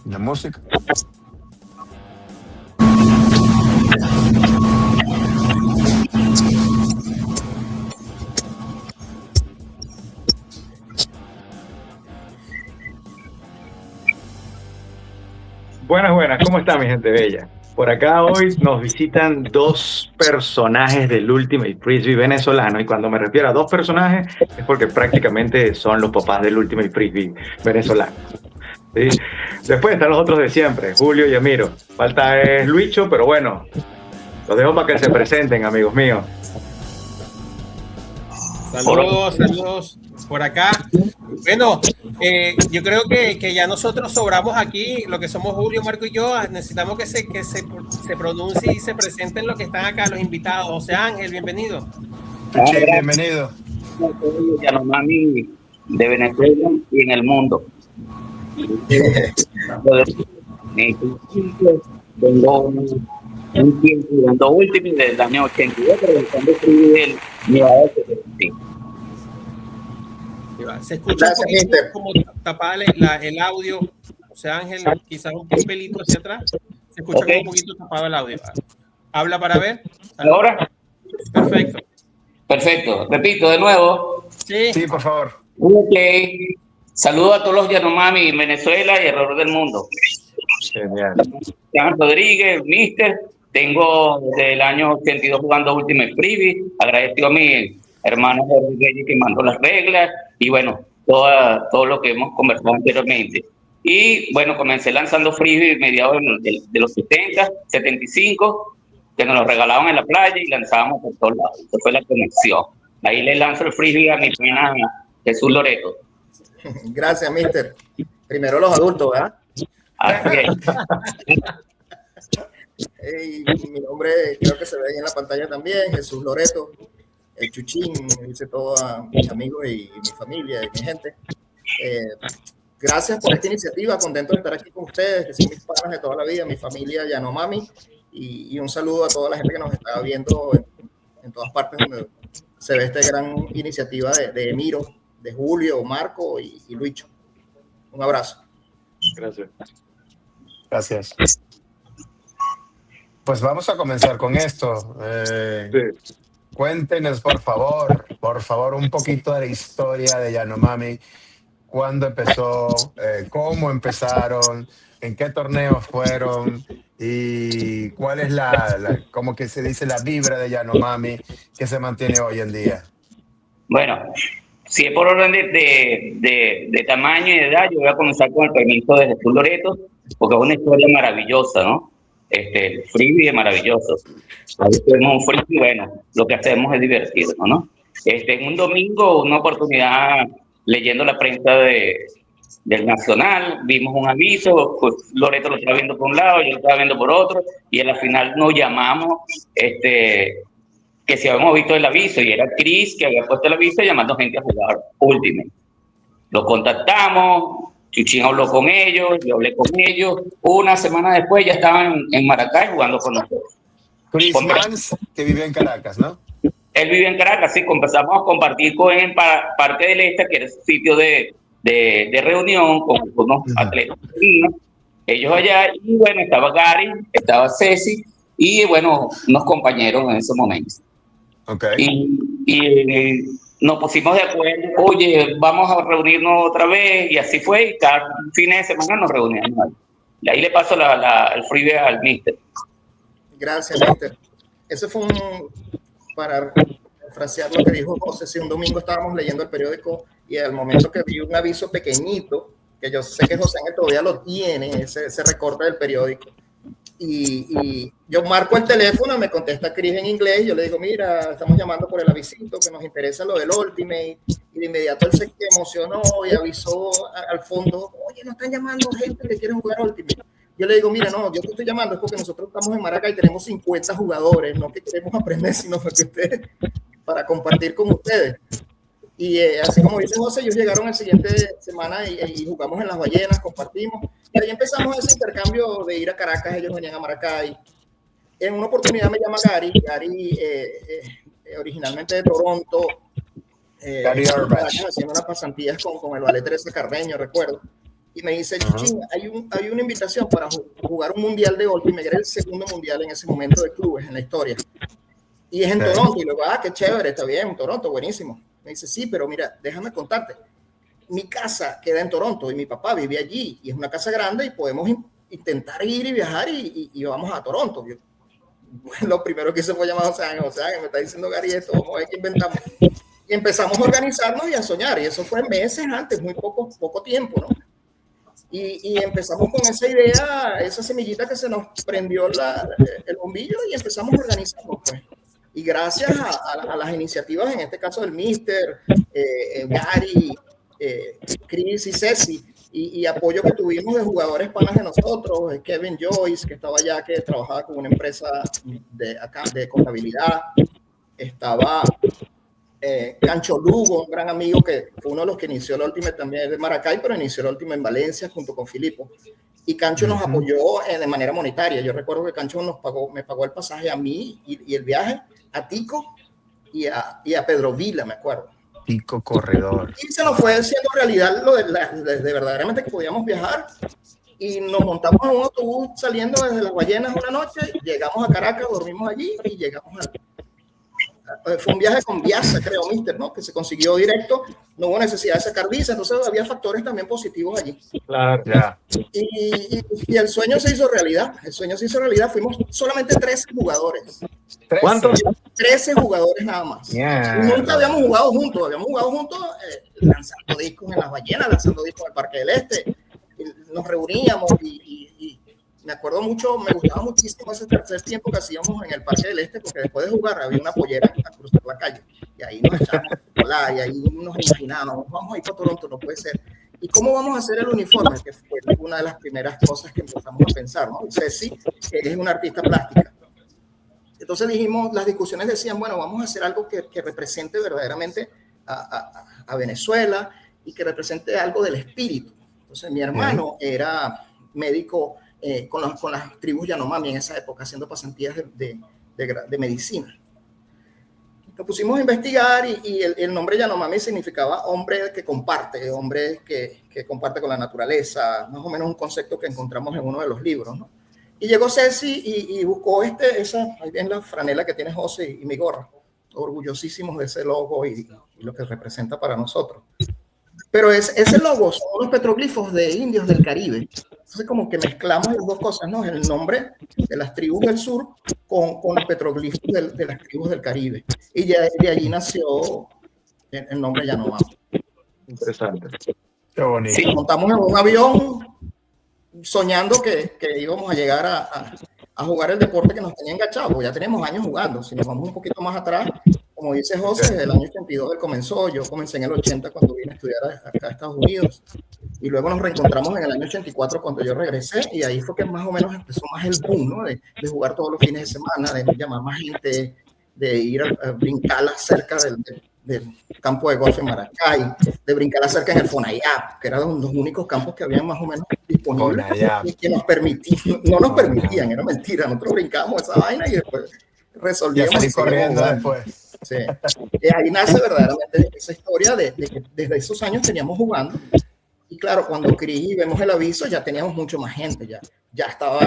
La música. Buenas, ¿cómo está mi gente bella? Por acá hoy nos visitan dos personajes del Ultimate Frisbee venezolano, y cuando me refiero a dos personajes es porque prácticamente son los papás del Ultimate Frisbee venezolano. ¿Sí? Después están los otros de siempre, Julio y Emiro. Falta es Luicho, pero bueno, los dejo para que se presenten, amigos míos. Saludos por acá. Bueno, yo creo que ya nosotros sobramos aquí, lo que somos Julio, Marco y yo. Necesitamos que se pronuncie y se presenten los que están acá, los invitados. José Ángel, bienvenido. Chuchín, bienvenido. Yanomami de Venezuela y en el mundo. Tengo un tiempo jugando Ultimate desde el año 82, pero cuando escribí el Nevada de 75. Se escucha un poquito como tapar el audio. José Ángel, quizás un pelito hacia atrás. Se escucha como un poquito tapado el audio. Habla para ver. ¿Ahora? Perfecto. Repito de nuevo. Sí, por favor. Ok. Saludos a todos los Yanomami en Venezuela y alrededor del mundo. Genial. Rodríguez, Mister. Tengo desde el año 82 jugando Ultimate Frisbee. Agradecido a mi hermano Jorge Reyes que mandó las reglas y bueno, todo lo que hemos conversado anteriormente. Y bueno, comencé lanzando Frisbee mediados de los 70, 75, que nos lo regalaban en la playa y lanzábamos por todos lados. Esa fue la conexión. Ahí le lanzo el Frisbee a mi pana Jesús Loreto. Gracias, Mister. Primero los adultos, ¿verdad? Hey, mi nombre creo que se ve ahí en la pantalla también, Jesús Loreto, el Chuchín, dice todo a mis amigos y mi familia y mi gente. Gracias por esta iniciativa, contento de estar aquí con ustedes, que son mis panas de toda la vida, mi familia Yanomami, y un saludo a toda la gente que nos está viendo en todas partes donde se ve esta gran iniciativa de Emiro, de Julio, Marco y Luicho. Un abrazo. Gracias. Pues vamos a comenzar con esto. Cuéntenos, por favor, un poquito de la historia de Yanomami. ¿Cuándo empezó? ¿Cómo empezaron? ¿En qué torneos fueron? ¿Y cuál es como que se dice, la vibra de Yanomami que se mantiene hoy en día? Bueno, si es por orden de tamaño y de edad, yo voy a comenzar con el permiso de Jesús Loreto, porque es una historia maravillosa, ¿no? Frisbee es maravilloso. Ahí tenemos un frisbee, bueno, lo que hacemos es divertirnos, ¿no? En un domingo, una oportunidad, leyendo la prensa del Nacional, vimos un aviso, pues Loreto lo estaba viendo por un lado, yo lo estaba viendo por otro, y a la final nos llamamos, que si habíamos visto el aviso, y era Chris que había puesto el aviso llamando gente a jugar Ultimate. Lo contactamos, Chuchín habló con ellos, yo hablé con ellos. Una semana después ya estaban en Maracay jugando con nosotros. Chris Mans, que vive en Caracas, ¿no? Él vive en Caracas, sí. Empezamos a compartir con él en Parque del Este, que era el sitio de reunión con unos atletas. Ellos allá, y bueno, estaba Gary, estaba Ceci, y bueno, unos compañeros en ese momento. Okay. Y nos pusimos de acuerdo, oye, vamos a reunirnos otra vez, y así fue, y cada fin de semana nos reuníamos. Y ahí le paso el freebie al Mister. Gracias, Mister. Ese fue para frasear lo que dijo José, si un domingo estábamos leyendo el periódico y al momento que vi un aviso pequeñito, que yo sé que José Ángel todavía lo tiene, ese recorte del periódico, y yo marco el teléfono, me contesta Chris en inglés, yo le digo, mira, estamos llamando por el avisito, que nos interesa lo del Ultimate, y de inmediato él se emocionó y avisó al fondo, oye, nos están llamando gente que quiere jugar Ultimate. Yo le digo, mira, no, yo te estoy llamando es porque nosotros estamos en Maracay y tenemos 50 jugadores, no que queremos aprender, sino que ustedes, para compartir con ustedes. Y así como dice José, ellos llegaron la siguiente semana y jugamos en Las Ballenas, compartimos. Y ahí empezamos ese intercambio de ir a Caracas, ellos venían a Maracay. En una oportunidad me llama Gary originalmente de Toronto, Gary Urbach. haciendo unas pasantías con el ballet Teresa Carreño, recuerdo. Y me dice, Chuchín, hay una invitación para jugar un mundial de golf, y me era el segundo mundial en ese momento de clubes en la historia. Y es en Toronto. Y luego, qué chévere, está bien, Toronto, buenísimo. Me dice, sí, pero mira, déjame contarte. Mi casa queda en Toronto y mi papá vive allí. Y es una casa grande y podemos intentar ir y viajar y vamos a Toronto. Lo primero que hice fue llamar a Ocean, me está diciendo Gary esto, vamos a ver qué inventamos. Y empezamos a organizarnos y a soñar. Y eso fue meses antes, muy poco tiempo, ¿no? Y empezamos con esa idea, esa semillita que se nos prendió el bombillo, y empezamos a organizarnos, pues. Y gracias a las iniciativas, en este caso del Mister, Gary, Chris y Ceci, y apoyo que tuvimos de jugadores panas de nosotros, Kevin Joyce, que estaba allá, que trabajaba con una empresa de contabilidad, estaba Cancho Lugo, un gran amigo que fue uno de los que inició el Ultimate también de Maracay, pero inició el Ultimate en Valencia junto con Filipo. Y Cancho nos apoyó de manera monetaria. Yo recuerdo que Cancho me pagó el pasaje a mí y el viaje a Tico y a Pedro Vila, me acuerdo. Tico Corredor. Y se nos fue haciendo realidad lo de verdaderamente que podíamos viajar. Y nos montamos en un autobús saliendo desde Las Ballenas una noche, llegamos a Caracas, dormimos allí y llegamos fue un viaje con Viasa, creo, Mister, ¿no? Que se consiguió directo, no hubo necesidad de sacar visa, entonces había factores también positivos allí. Claro. Ya. Y el sueño se hizo realidad, fuimos solamente 13 jugadores. ¿Cuántos? 13 jugadores nada más. Yeah. Nunca habíamos jugado juntos, lanzando discos en Las Ballenas, lanzando discos en el Parque del Este, nos reuníamos y me acuerdo mucho, me gustaba muchísimo ese tercer tiempo que hacíamos en el Parque del Este, porque después de jugar había una pollera a cruzar la calle, y ahí nos echábamos a volar, y ahí nos imaginábamos, vamos a ir para Toronto, no puede ser. ¿Y cómo vamos a hacer el uniforme? Que fue una de las primeras cosas que empezamos a pensar, ¿no? Ceci, que es una artista plástica. Entonces dijimos, las discusiones decían, bueno, vamos a hacer algo que represente verdaderamente a Venezuela y que represente algo del espíritu. Entonces mi hermano era médico con las tribus Yanomami en esa época, haciendo pasantías de medicina. Nos pusimos a investigar y el nombre Yanomami significaba hombre que comparte, hombre que comparte con la naturaleza, más o menos un concepto que encontramos en uno de los libros, ¿no? Y llegó Ceci y buscó ahí bien la franela que tiene José y mi gorra, orgullosísimos de ese logo y lo que representa para nosotros. Pero ese logo son unos petroglifos de indios del Caribe. Entonces como que mezclamos las dos cosas, ¿no? El nombre de las tribus del sur con los petroglifos de las tribus del Caribe. Y ya de allí nació el nombre Yanomami. Interesante. Qué bonito. Sí. Nos montamos en un avión soñando que íbamos a llegar a jugar el deporte que nos tenía enganchados, porque ya tenemos años jugando. Si nos vamos un poquito más atrás, como dice José, desde el año 82 él comenzó, yo comencé en el 80 cuando vine a estudiar acá a Estados Unidos, y luego nos reencontramos en el año 84 cuando yo regresé, y ahí fue que más o menos empezó más el boom, ¿no? De jugar todos los fines de semana, de llamar más gente, de ir a brincar cerca del campo de golf en Maracay, de brincar cerca en el Fonayap, que eran los únicos campos que habían más o menos disponibles y que nos permitían, no nos permitían, era mentira, nosotros brincábamos esa vaina y después resolvíamos. Y salí corriendo después. Sí. Y ahí nace verdaderamente esa historia de que desde esos años teníamos jugando. Y claro, cuando Cris vemos el aviso, ya teníamos mucho más gente, ya estaba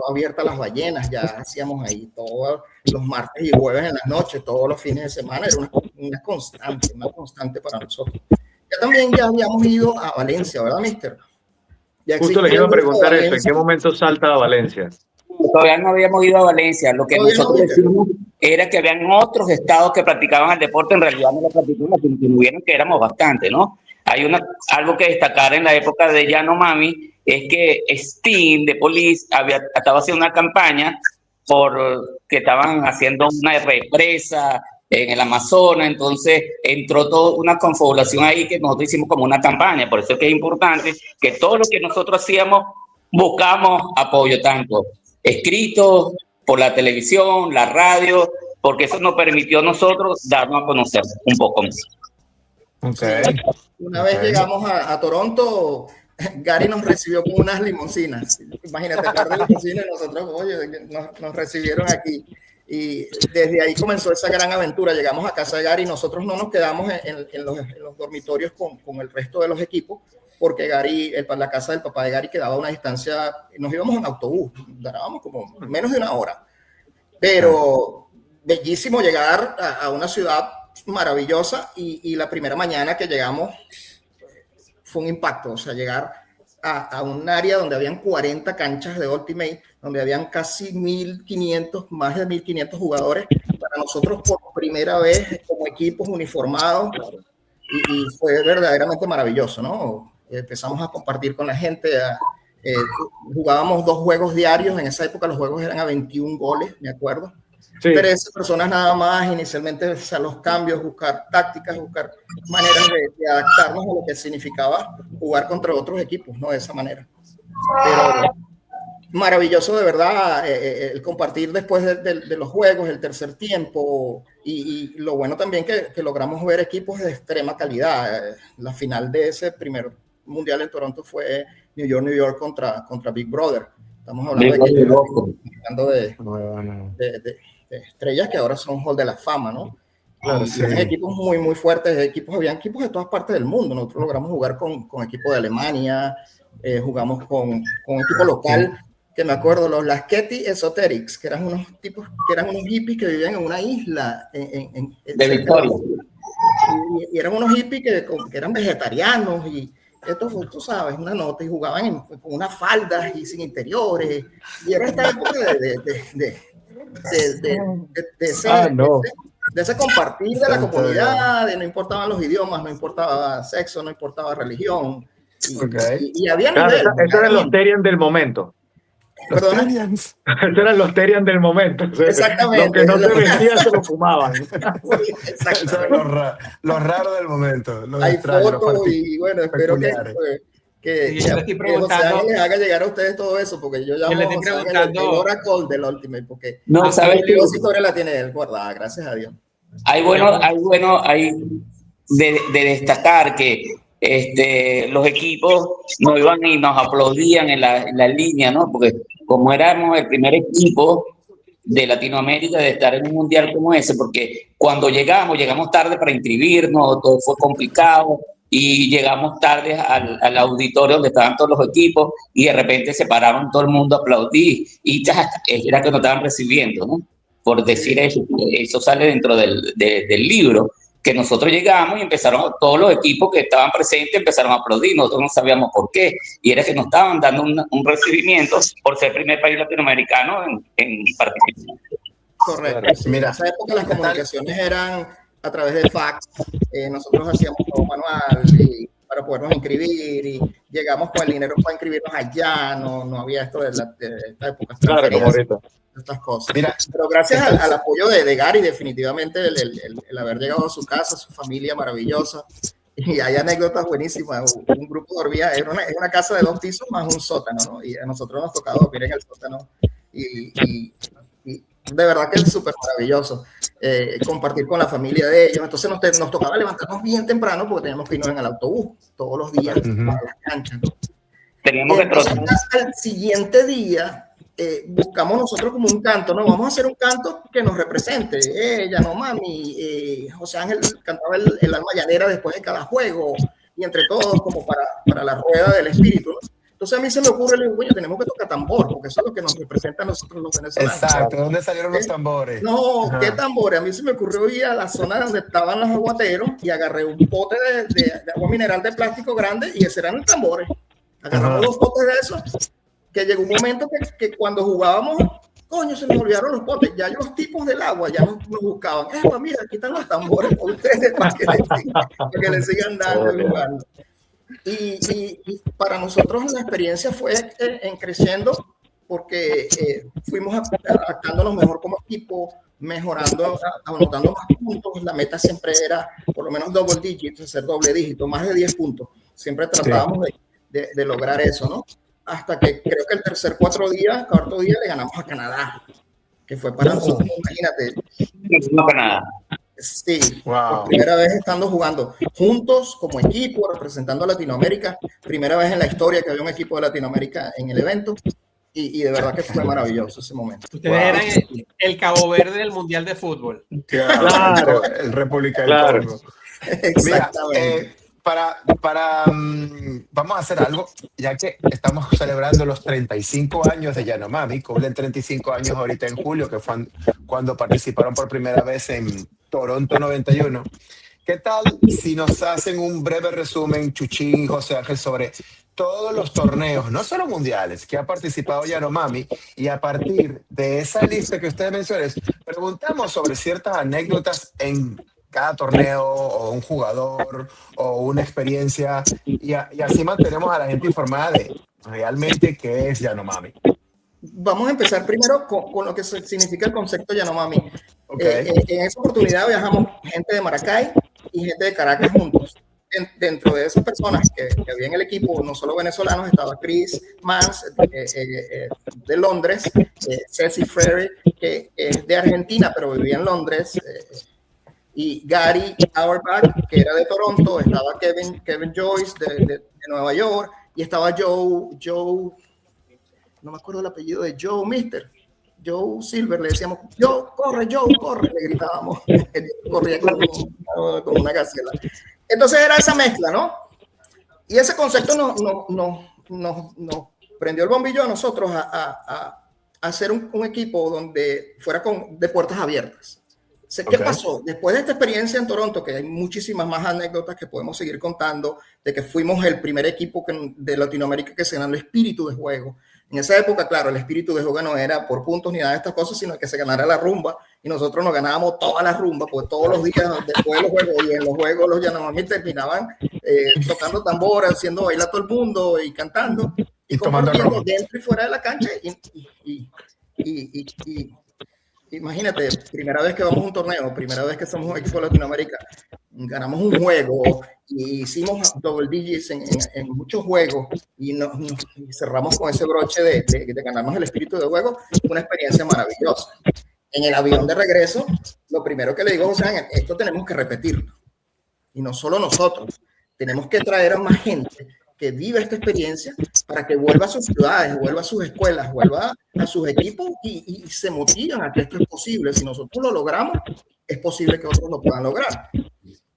abierta Las Ballenas, ya hacíamos ahí todos los martes y jueves en las noches, todos los fines de semana, era una constante para nosotros. Ya habíamos ido a Valencia, ¿verdad, Mister? Justo le iba a preguntar eso, ¿en qué momento salta a Valencia? Todavía no habíamos ido a Valencia. Lo que nosotros decimos era que habían otros estados que practicaban el deporte. En realidad no lo practicaban, sino que vieron que éramos bastante, ¿no? Hay algo que destacar en la época de Yanomami, es que Sting de Police estaba haciendo una campaña que estaban haciendo una represa en el Amazonas, entonces entró toda una confabulación ahí que nosotros hicimos como una campaña. Por eso es que es importante que todo lo que nosotros hacíamos buscamos apoyo, tanto escrito, por la televisión, la radio, porque eso nos permitió a nosotros darnos a conocer un poco más. Okay. Una vez llegamos a Toronto, Gary nos recibió con unas limusinas. Imagínate, par de limusinas, nosotros, oye, nos recibieron aquí. Y desde ahí comenzó esa gran aventura. Llegamos a casa de Gary, nosotros no nos quedamos en los dormitorios con el resto de los equipos, porque Gary, la casa del papá de Gary quedaba a una distancia, nos íbamos en autobús, darábamos como menos de una hora. Pero bellísimo llegar a una ciudad maravillosa y la primera mañana que llegamos fue un impacto, o sea, llegar a un área donde habían 40 canchas de Ultimate, donde habían casi 1.500, más de 1.500 jugadores, para nosotros por primera vez como equipos uniformados, y fue verdaderamente maravilloso, ¿no? Empezamos a compartir con la gente, jugábamos 2 juegos diarios, en esa época los juegos eran a 21 goles, me acuerdo. Sí. 13 personas nada más, inicialmente, o sea, los cambios, buscar tácticas, buscar maneras de adaptarnos a lo que significaba jugar contra otros equipos, ¿no? De esa manera. Pero maravilloso, de verdad, el compartir después de los juegos, el tercer tiempo, y lo bueno también que logramos ver equipos de extrema calidad. La final de ese primer mundial en Toronto fue New York contra Big Brother. Estamos hablando de estrellas que ahora son Hall de la Fama, ¿no? Claro, sí. Equipos muy, muy fuertes, habían equipos de todas partes del mundo. Nosotros logramos jugar con equipos de Alemania, jugamos con un equipo local, que me acuerdo, los Lasketti Esoterics, que eran unos tipos, que eran unos hippies que vivían en una isla de Victoria. Y eran unos hippies que eran vegetarianos, y esto fue, tú sabes, una nota, y jugaban con unas faldas y sin interiores, y era esta época de ese compartir de la comunidad, de no importaban los idiomas, no importaba sexo, no importaba religión, y había nivel. Esos eran los Terian del momento. ¿Perdón? Esos eran los Terian del momento. Exactamente. Los que no se vestían se lo fumaban. Esos eran los raros del momento. Hay fotos y bueno, espero que les haga llegar a ustedes todo eso, porque yo llamo el Oracle del Ultimate, porque no sabes qué historia la tiene él guardada, gracias a Dios. Hay de destacar que los equipos nos iban y nos aplaudían en la línea, ¿no? Porque como éramos el primer equipo de Latinoamérica de estar en un mundial como ese, porque cuando llegamos tarde para inscribirnos, todo fue complicado, y llegamos tarde al auditorio donde estaban todos los equipos, y de repente se pararon todo el mundo a aplaudir, y era que nos estaban recibiendo, ¿no? Por decir eso sale dentro del libro, que nosotros llegamos y empezaron, todos los equipos que estaban presentes empezaron a aplaudir, nosotros no sabíamos por qué, y era que nos estaban dando un recibimiento por ser el primer país latinoamericano en participar. Correcto. Sí. Mira, en esa época las comunicaciones eran a través de fax, nosotros hacíamos todo manual para podernos inscribir, y llegamos con el dinero para inscribirnos allá, no había esto de esta época. Claro, como ahorita. Estas cosas. Mira, pero gracias al apoyo de Gary, definitivamente el haber llegado a su casa, su familia maravillosa, y hay anécdotas buenísimas. Un grupo dormía en una casa de 2 pisos más un sótano, ¿no? Y a nosotros nos tocaba dormir en el sótano, y de verdad que es súper maravilloso compartir con la familia de ellos. Entonces nos tocaba levantarnos bien temprano porque teníamos que irnos en el autobús todos los días a las canchas, ¿no? Teníamos que trotar. Al siguiente día buscamos nosotros como un canto, ¿no? Vamos a hacer un canto que nos represente. Yanomami, José Ángel cantaba el alma llanera después de cada juego, y entre todos como para la rueda del espíritu, ¿no? Entonces a mí se me ocurre, le digo, bueno, tenemos que tocar tambor, porque eso es lo que nos representa a nosotros los venezolanos. Exacto, ¿de dónde salieron los tambores? No, ¿qué tambores? A mí se me ocurrió ir a la zona donde estaban los aguateros y agarré un pote de agua mineral de plástico grande, y ese eran los tambores. Agarramos 2 potes de esos, que llegó un momento que cuando jugábamos, coño, se nos olvidaron los potes, ya los tipos del agua ya nos buscaban. Mira, aquí están los tambores por ustedes para que les sigan dando y jugando. Y para nosotros la experiencia fue en creciendo, porque fuimos adaptándonos mejor como equipo, mejorando, anotando más puntos. La meta siempre era por lo menos double digits, hacer doble dígito, más de 10 puntos. Siempre tratábamos de lograr eso, ¿no? Hasta que creo que el cuarto día le ganamos a Canadá, que fue para nosotros, imagínate. No, Canadá. Sí, por primera vez estando jugando juntos como equipo, representando a Latinoamérica. Primera vez en la historia que había un equipo de Latinoamérica en el evento. Y de verdad que fue maravilloso ese momento. Ustedes eran el Cabo Verde del Mundial de Fútbol. Claro, el República del Congo. Exactamente. Mira, vamos a hacer algo, ya que estamos celebrando los 35 años de Yanomami, cumplen 35 años ahorita en julio, que fue cuando participaron por primera vez en Toronto 91. ¿Qué tal si nos hacen un breve resumen, Chuchín y José Ángel, sobre todos los torneos, no solo mundiales, que ha participado Yanomami, y a partir de esa lista que ustedes mencionan, preguntamos sobre ciertas anécdotas en cada torneo, o un jugador, o una experiencia, y así mantenemos a la gente informada de realmente qué es Yanomami. Vamos a empezar primero con lo que significa el concepto Yanomami. Okay. En esa oportunidad viajamos gente de Maracay y gente de Caracas juntos. Dentro de esas personas que había en el equipo, no solo venezolanos, estaba Chris Mans de Londres, Ceci Ferry, que es de Argentina, pero vivía en Londres, y Gary Auerbach, que era de Toronto, estaba Kevin Joyce de Nueva York, y estaba Joe, no me acuerdo el apellido de Joe Silver, le decíamos, corre, le gritábamos, corría con una gacela. Entonces era esa mezcla, ¿no? Y ese concepto nos prendió el bombillo a nosotros a hacer un equipo donde fuera de puertas abiertas. ¿Qué pasó? Después de esta experiencia en Toronto, que hay muchísimas más anécdotas que podemos seguir contando, de que fuimos el primer equipo de Latinoamérica que se ganó el espíritu de juego. En esa época, claro, el espíritu de juego no era por puntos ni nada de estas cosas, sino que se ganara la rumba, y nosotros nos ganábamos toda la rumba, porque todos los días después de los juegos, y en los juegos los Yanomami terminaban tocando tambor, haciendo bailar a todo el mundo y cantando, y compartiendo dentro y fuera de la cancha, y imagínate, primera vez que vamos a un torneo, primera vez que somos un equipo de Latinoamérica, ganamos un juego y hicimos double digits en muchos juegos y cerramos con ese broche de ganarnos el espíritu de juego. Una experiencia maravillosa. En el avión de regreso, lo primero que le digo a José Ángel, esto tenemos que repetirlo. Y no solo nosotros, tenemos que traer a más gente que vive esta experiencia para que vuelva a sus ciudades, vuelva a sus escuelas, vuelva a sus equipos y se motivan a que esto es posible. Si nosotros lo logramos, es posible que otros lo puedan lograr.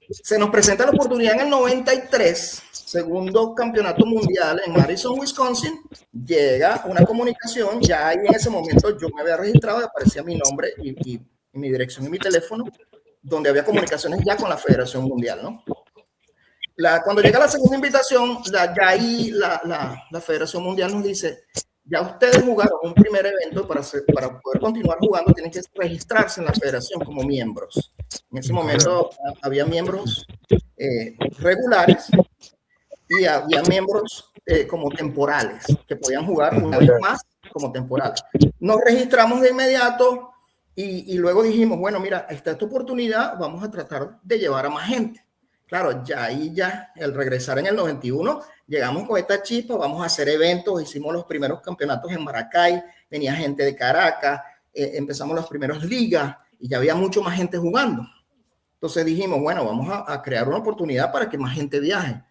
Se nos presenta la oportunidad en el 93, segundo campeonato mundial en Madison, Wisconsin. Llega una comunicación, ya ahí en ese momento yo me había registrado y aparecía mi nombre y mi dirección y mi teléfono, donde había comunicaciones ya con la Federación Mundial, ¿no? Cuando llega la segunda invitación, ya ahí la Federación Mundial nos dice, ya ustedes jugaron un primer evento, para poder continuar jugando tienen que registrarse en la federación como miembros. En ese momento había miembros regulares y había miembros como temporales, que podían jugar una vez más como temporales. Nos registramos de inmediato y luego dijimos, bueno, mira, esta oportunidad, vamos a tratar de llevar a más gente. Claro, ya el regresar en el 91, llegamos con esta chispa, vamos a hacer eventos, hicimos los primeros campeonatos en Maracay, venía gente de Caracas, empezamos las primeras ligas y ya había mucho más gente jugando. Entonces dijimos, bueno, vamos a crear una oportunidad para que más gente viaje.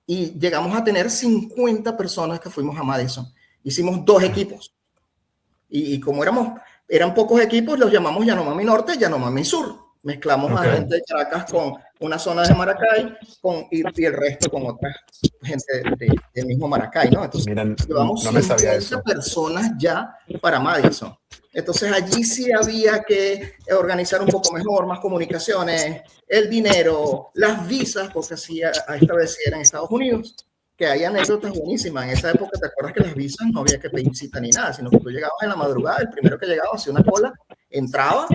Y llegamos a tener 50 personas que fuimos a Madison. Hicimos 2 equipos. Y como eran pocos equipos, los llamamos Yanomami Norte y Yanomami Sur. Mezclamos a gente de Caracas con una zona de Maracay y el resto con otra gente del mismo Maracay, ¿no? Entonces, miren, llevamos 50 personas ya para Madison. Entonces, allí sí había que organizar un poco mejor, más comunicaciones, el dinero, las visas, porque así a esta vez sí era en Estados Unidos, que hay anécdotas buenísimas. En esa época, ¿te acuerdas que las visas no había que pedir cita ni nada? Sino que tú llegabas en la madrugada, el primero que llegaba hacía una cola, entraba,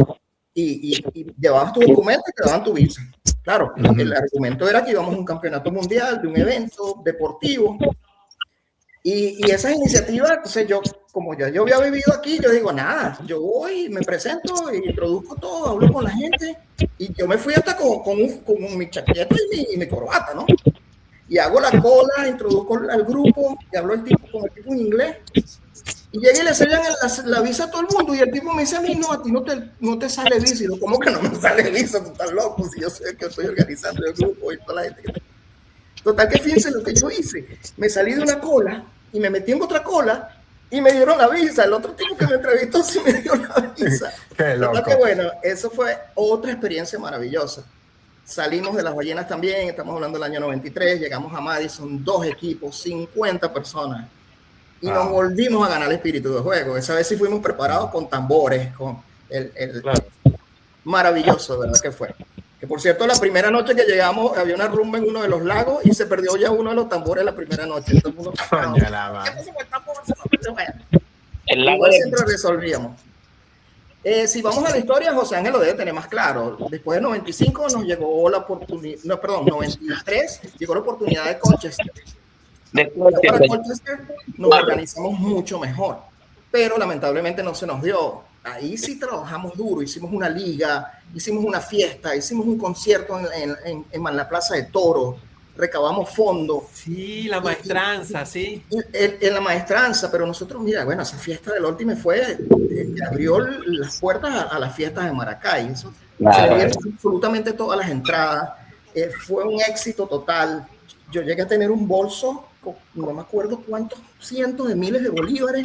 y llevabas tu documento y te daban tu visa. Claro, el argumento era que íbamos a un campeonato mundial, de un evento deportivo, y esas iniciativas, entonces como yo había vivido aquí, yo digo, nada, yo voy, me presento, y introduzco todo, hablo con la gente, y yo me fui hasta con mi chaqueta y mi corbata, ¿no? Y hago la cola, introduzco al grupo, y hablo con el tipo en inglés, y llegué y le sellan la visa a todo el mundo, y el tipo me dice a mí, no, a ti no te sale visa. Y yo, ¿cómo que no me sale visa? Tú estás loco, si yo sé que estoy organizando el grupo y toda la gente. Total, que fíjense lo que yo hice. Me salí de una cola y me metí en otra cola y me dieron la visa. El otro tipo que me entrevistó sí me dio la visa. Qué loco. Que bueno, eso fue otra experiencia maravillosa. Salimos de las ballenas también, estamos hablando del año 93, llegamos a Madison, 2 equipos, 50 personas. Y nos volvimos a ganar el espíritu de juego. Esa vez sí fuimos preparados con tambores, con claro. Maravilloso, ¿verdad? Que fue. Que por cierto, la primera noche que llegamos había una rumba en uno de los lagos y se perdió ya uno de los tambores la primera noche. Todo el mundo, el lago siempre resolvíamos. Si vamos a la historia, José Ángel lo debe tener más claro. Después de 95 nos llegó la oportunidad, 93 llegó la oportunidad de Colchester. Para Colchester nos organizamos mucho mejor, pero lamentablemente no se nos dio. Ahí sí trabajamos duro, hicimos una liga, hicimos una fiesta, hicimos un concierto en la Plaza de Toros, recabamos fondos. Sí, la maestranza, sí. En la maestranza, pero nosotros, mira, bueno, esa fiesta del Ultimate fue, abrió las puertas a las fiestas de Maracay. Eso, claro. Se dieron absolutamente todas las entradas, fue un éxito total. Yo llegué a tener un bolso, no me acuerdo cuántos cientos de miles de bolívares.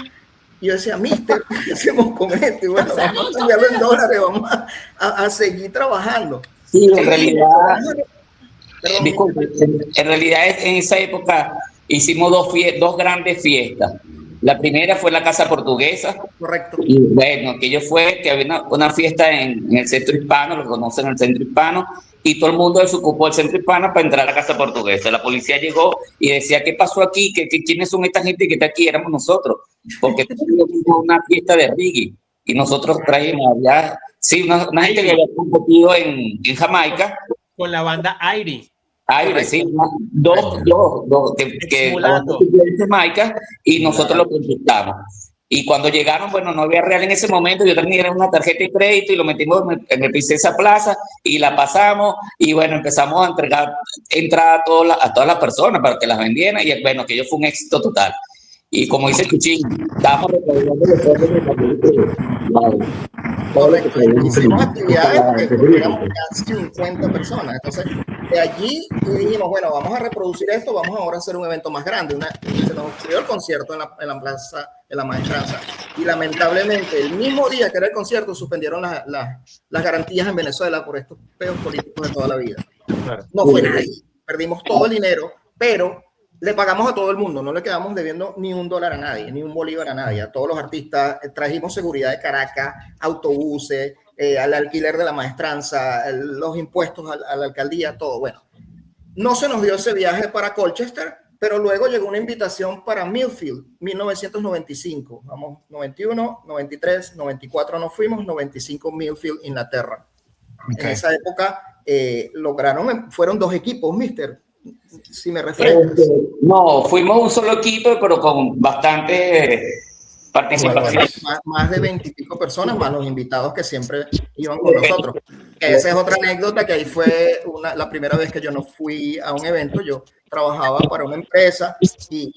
Y yo decía, mister, ¿qué hacemos con esto? Y bueno, vamos a cambiarlo en dólares, vamos a seguir trabajando. Sí, en realidad, disculpe, en realidad en esa época hicimos dos grandes fiestas. La primera fue la Casa Portuguesa. Correcto. Y bueno, aquello fue que había una fiesta en el Centro Hispano, lo conocen en el Centro Hispano, y todo el mundo desocupó el Centro Hispano para entrar a la Casa Portuguesa. La policía llegó y decía, ¿qué pasó aquí? ¿Quiénes son esta gente que está aquí? Éramos nosotros, porque tuvimos una fiesta de reggae y nosotros traímos allá, sí, una gente que había competido en Jamaica. Con la banda Aire. Aire, sí, dos que en Jamaica y nosotros lo contestamos. Y cuando llegaron, bueno, no había real en ese momento, yo tenía una tarjeta de crédito y lo metimos en el Princesa Plaza y la pasamos y bueno, empezamos a entregar entrada a todas las personas para que las vendieran y bueno, aquello fue un éxito total. Y como dice Chuchín, estábamos recaudando los fondos de la película. Hicimos actividades porque éramos casi 50 personas. Entonces, de allí dijimos, bueno, vamos a reproducir esto, vamos ahora a hacer un evento más grande. Se nos ocurrió el concierto en la plaza de la Maestranza. Y lamentablemente, el mismo día que era el concierto, suspendieron las garantías en Venezuela por estos peos políticos de toda la vida. Claro. No fue nadie. Perdimos todo el dinero, pero le pagamos a todo el mundo, no le quedamos debiendo ni $1 a nadie, ni un bolívar a nadie, a todos los artistas. Trajimos seguridad de Caracas, autobuses, al alquiler de la Maestranza, los impuestos a la alcaldía, todo. Bueno, no se nos dio ese viaje para Colchester, pero luego llegó una invitación para Millfield, 1995. Vamos, 91, 93, 94 nos fuimos, 95 Millfield, Inglaterra. Okay. En esa época fueron 2 equipos, mister. Si me refrescas. No, fuimos un solo equipo, pero con bastante participación. Bueno, más de 20 y pico personas, más los invitados que siempre iban con nosotros. Esa es otra anécdota, que ahí fue la primera vez que yo no fui a un evento. Yo trabajaba para una empresa y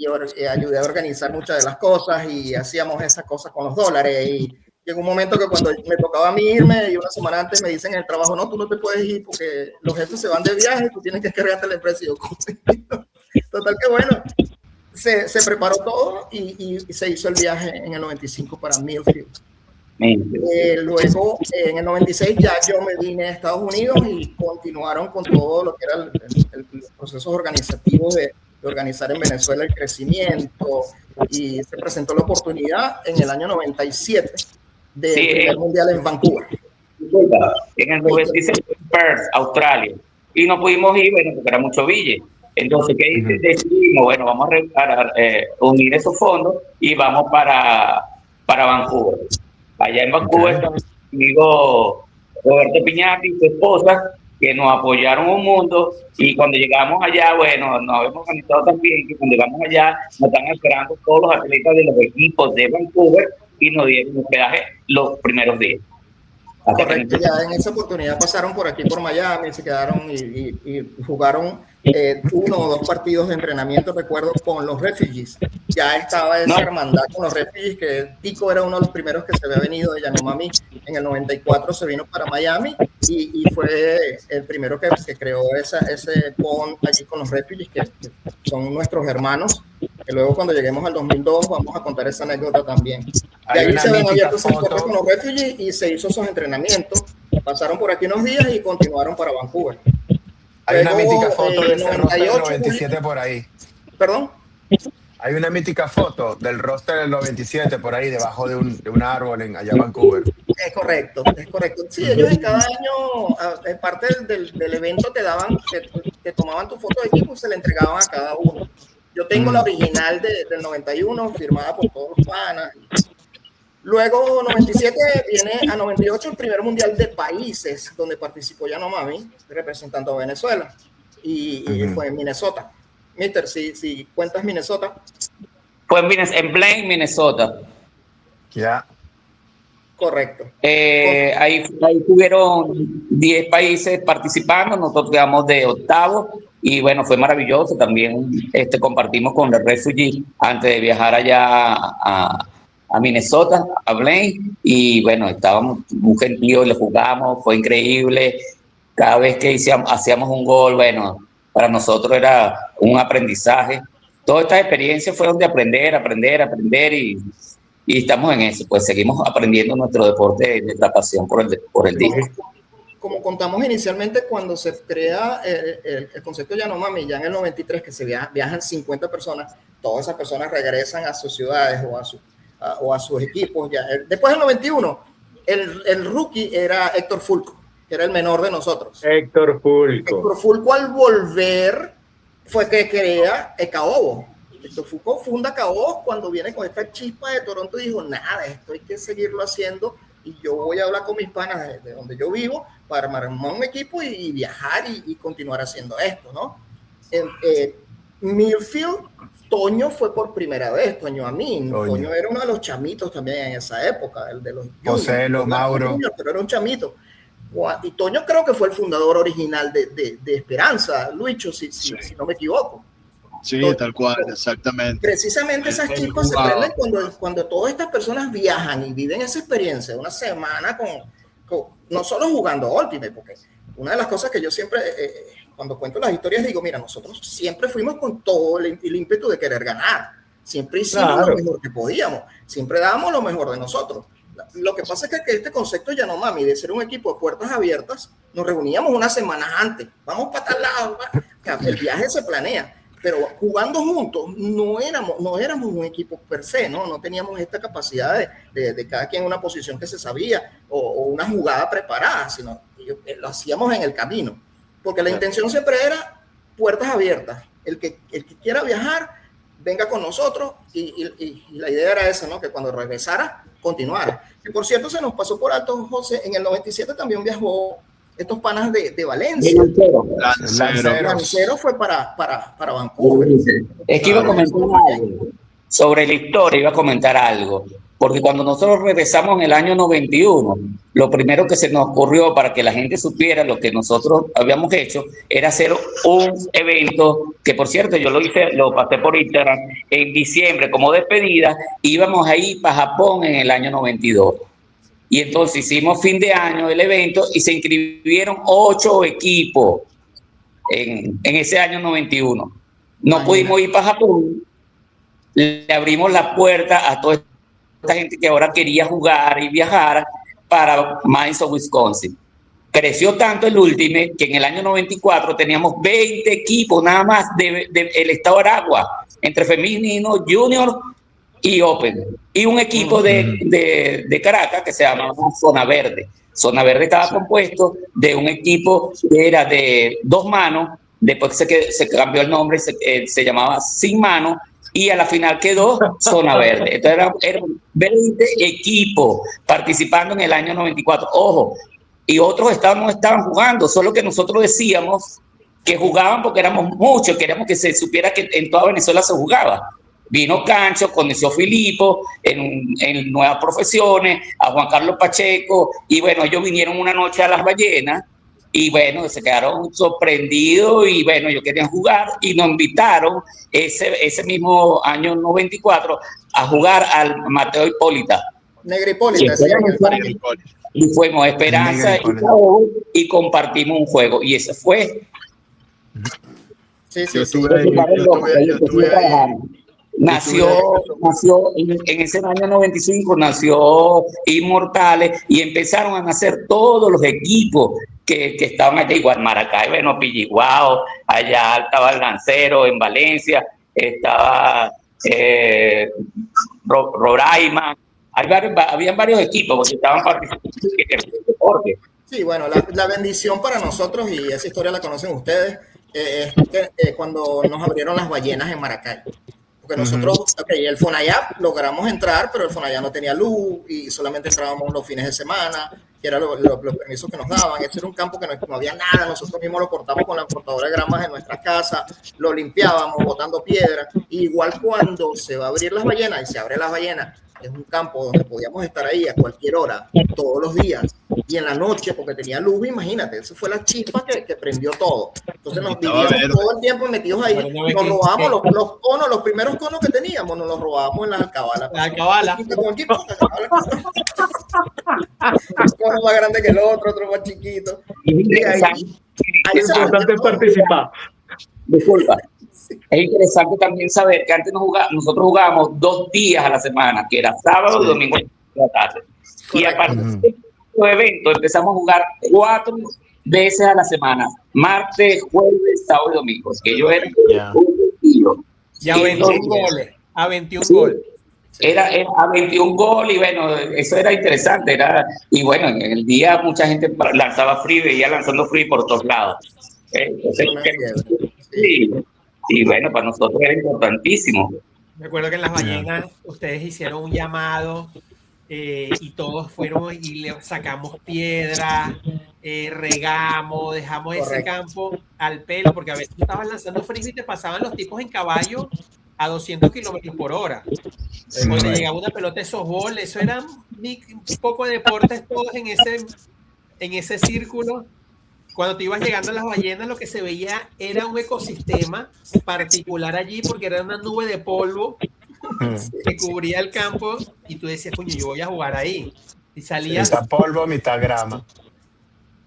ayudé a organizar muchas de las cosas y hacíamos esas cosas con los dólares. Y llegó un momento que cuando me tocaba a mí irme y una semana antes me dicen en el trabajo, no, tú no te puedes ir porque los jefes se van de viaje, tú tienes que cargarte la empresa. Y yo, total que bueno, se preparó todo y se hizo el viaje en el 95 para Millfield. Luego, en el 96 ya yo me vine a Estados Unidos y continuaron con todo lo que era el proceso organizativo de organizar en Venezuela el crecimiento, y se presentó la oportunidad en el año 97 del Mundial en Vancouver. En el 96 en Perth, Australia, y no pudimos ir, bueno, porque era mucho billete. Entonces, ¿qué decidimos? Bueno, vamos a unir esos fondos y vamos para Vancouver. Allá en Vancouver está mi amigo Roberto Piñati y su esposa, que nos apoyaron un mundo, y cuando llegamos allá, bueno, nos habíamos organizado también, que cuando llegamos allá nos están esperando todos los atletas de los equipos de Vancouver y nos dieron hospedaje los primeros días. Correcto, ya en esa oportunidad pasaron por aquí por Miami, se quedaron y jugaron 1 o 2 partidos de entrenamiento, recuerdo, con los Refugees. Ya estaba esa hermandad con los Refugees, que Tico era uno de los primeros que se había venido de Yanomami. En el 94 se vino para Miami y fue el primero que creó ese bond allí con los Refugees, que son nuestros hermanos. Que luego cuando lleguemos al 2002 vamos a contar esa anécdota también. De ahí se habían abierto esos puertos con los refugees y se hizo esos entrenamientos. Pasaron por aquí unos días y continuaron para Vancouver. Hay Luego, una mítica foto de ese roster del 98, 97 por ahí. ¿Perdón? Hay una mítica foto del roster del 97 por ahí debajo de un árbol en allá en Vancouver. Es correcto, es correcto. Sí, ellos en cada año, en parte del evento te tomaban tu foto de equipo y se le entregaban a cada uno. Yo tengo la original del 91 firmada por todos los panas. Luego 97 viene a 98 el primer mundial de países donde participó Yanomami representando a Venezuela y fue en Minnesota. Mister, si cuentas Minnesota. Fue en Blaine, Minnesota. Ya. Correcto. Ahí tuvieron 10 países participando, nosotros quedamos de octavo y bueno, fue maravilloso. También compartimos con el Refugee antes de viajar allá a Minnesota, a Blaine, y bueno, estábamos muy gentíos, le jugamos, fue increíble. Cada vez que hacíamos un gol, bueno, para nosotros era un aprendizaje. Todas estas experiencias fueron de aprender y estamos en eso, pues seguimos aprendiendo nuestro deporte, nuestra pasión por el disco. Como contamos inicialmente, cuando se crea el concepto de Yanomami, ya en el 93, que se viajan 50 personas, todas esas personas regresan a sus ciudades o a sus equipos. Ya. Después del 91, el rookie era Héctor Fulco, que era el menor de nosotros. Héctor Fulco al volver fue que crea Caobo. Héctor Fulco funda Caobo cuando viene con esta chispa de Toronto y dijo, nada, esto hay que seguirlo haciendo y yo voy a hablar con mis panas de donde yo vivo para armar un equipo y viajar y continuar haciendo esto, ¿no? Millfield, Toño fue por primera vez, Toño Amin. Toño era uno de los chamitos también en esa época, el de los José, Mauro. Pero era un chamito. Y Toño creo que fue el fundador original de Esperanza, Luicho, si no me equivoco. Sí, tal cual, exactamente. Precisamente esas chispas se prenden cuando todas estas personas viajan y viven esa experiencia, una semana no solo jugando Ultimate, porque una de las cosas que yo siempre, cuando cuento las historias, digo, mira, nosotros siempre fuimos con todo el ímpetu de querer ganar, siempre hicimos lo mejor que podíamos, siempre dábamos lo mejor de nosotros. Lo que pasa es que este concepto ya no mami, de ser un equipo de puertas abiertas, nos reuníamos unas semanas antes, vamos para tal lado, el viaje se planea. Pero jugando juntos no éramos un equipo per se, no teníamos esta capacidad de cada quien en una posición que se sabía o una jugada preparada, sino lo hacíamos en el camino, porque la intención siempre era puertas abiertas, el que quiera viajar, venga con nosotros y la idea era esa, ¿no? Que cuando regresara, continuara. Y por cierto, se nos pasó por alto, José, en el 97 también viajó estos panas de Valencia. Lancero fue para Vancouver. Es que iba a comentar algo sobre la historia, iba a comentar algo, porque cuando nosotros regresamos en el año 91, lo primero que se nos ocurrió para que la gente supiera lo que nosotros habíamos hecho era hacer un evento, que por cierto yo lo pasé por Instagram, en diciembre como despedida, íbamos a ir para Japón en el año 92. Y entonces hicimos fin de año el evento y se inscribieron 8 equipos en ese año 91. No pudimos ir para Japón. Le abrimos la puerta a toda esta gente que ahora quería jugar y viajar para Madison, Wisconsin. Creció tanto el Ultimate que en el año 94 teníamos 20 equipos nada más del estado de Aragua, entre femenino, junior y Open, y un equipo de Caracas que se llamaba Zona Verde. Zona Verde estaba compuesto de un equipo que era de 2 manos, después se cambió el nombre, se llamaba Sin Mano, y a la final quedó Zona Verde. Entonces eran 20 equipos participando en el año 94. Ojo, y otros estados no estaban jugando, solo que nosotros decíamos que jugaban porque éramos muchos, queríamos que se supiera que en toda Venezuela se jugaba. Vino Cancho, conoció Filipo en Nuevas Profesiones, a Juan Carlos Pacheco, y bueno, ellos vinieron una noche a Las Ballenas, y bueno, se quedaron sorprendidos, y bueno, ellos querían jugar, y nos invitaron ese mismo año 94 a jugar al Mateo Hipólita. Negripólita, sí. Y fuimos Esperanza y compartimos un juego, y ese fue. Sí. Yo estuve ahí. nació en ese año 95, nació Inmortales y empezaron a nacer todos los equipos que estaban allá, igual Maracaibo, bueno, Pilliguao, allá estaba el Lancero en Valencia, estaba Roraima, habían varios equipos porque estaban participando en el deporte. Sí, bueno, la bendición para nosotros, y esa historia la conocen ustedes, es que cuando nos abrieron las ballenas en Maracay. Porque nosotros, el FONAYAP logramos entrar, pero el FONAYAP no tenía luz y solamente entrábamos los fines de semana, que eran los permisos que nos daban. Este era un campo que no había nada, nosotros mismos lo cortamos con la cortadora de gramas en nuestras casas, lo limpiábamos botando piedras. Igual cuando se va a abrir las ballenas, y se abre las ballenas, es un campo donde podíamos estar ahí a cualquier hora, todos los días, y en la noche, porque tenía luz, imagínate, eso fue la chispa que prendió todo. Entonces nos vivíamos todo el tiempo metidos ahí, nos robábamos los conos, los primeros conos que teníamos, nos los robábamos en las alcabalas. La alcabala. Un cono más grande que el otro más chiquito. Es importante participar. Disculpa. Es interesante también saber que antes nosotros jugábamos 2 días a la semana, que era sábado y domingo a la tarde. Y a partir de este evento empezamos a jugar 4 veces a la semana, martes, jueves, sábado y domingo. Que yo era un tío. Y a 21 goles. A 21 goles. Era a 21 goles y bueno, eso era interesante. Y bueno, en el día mucha gente lanzaba free, veía lanzando free por todos lados. Entonces, y bueno, para nosotros era importantísimo. Recuerdo que en las ballenas ustedes hicieron un llamado y todos fueron y le sacamos piedras, regamos, dejamos ese campo al pelo, porque a veces tú estabas lanzando frisbee y te pasaban los tipos en caballo a 200 kilómetros por hora. Cuando llegaba una pelota de softball, eso eran un poco de deportes todos en ese círculo. Cuando te ibas llegando a las ballenas, lo que se veía era un ecosistema particular allí, porque era una nube de polvo que cubría el campo y tú decías, coño, yo voy a jugar ahí. Y salías... Mitad polvo, mitad grama.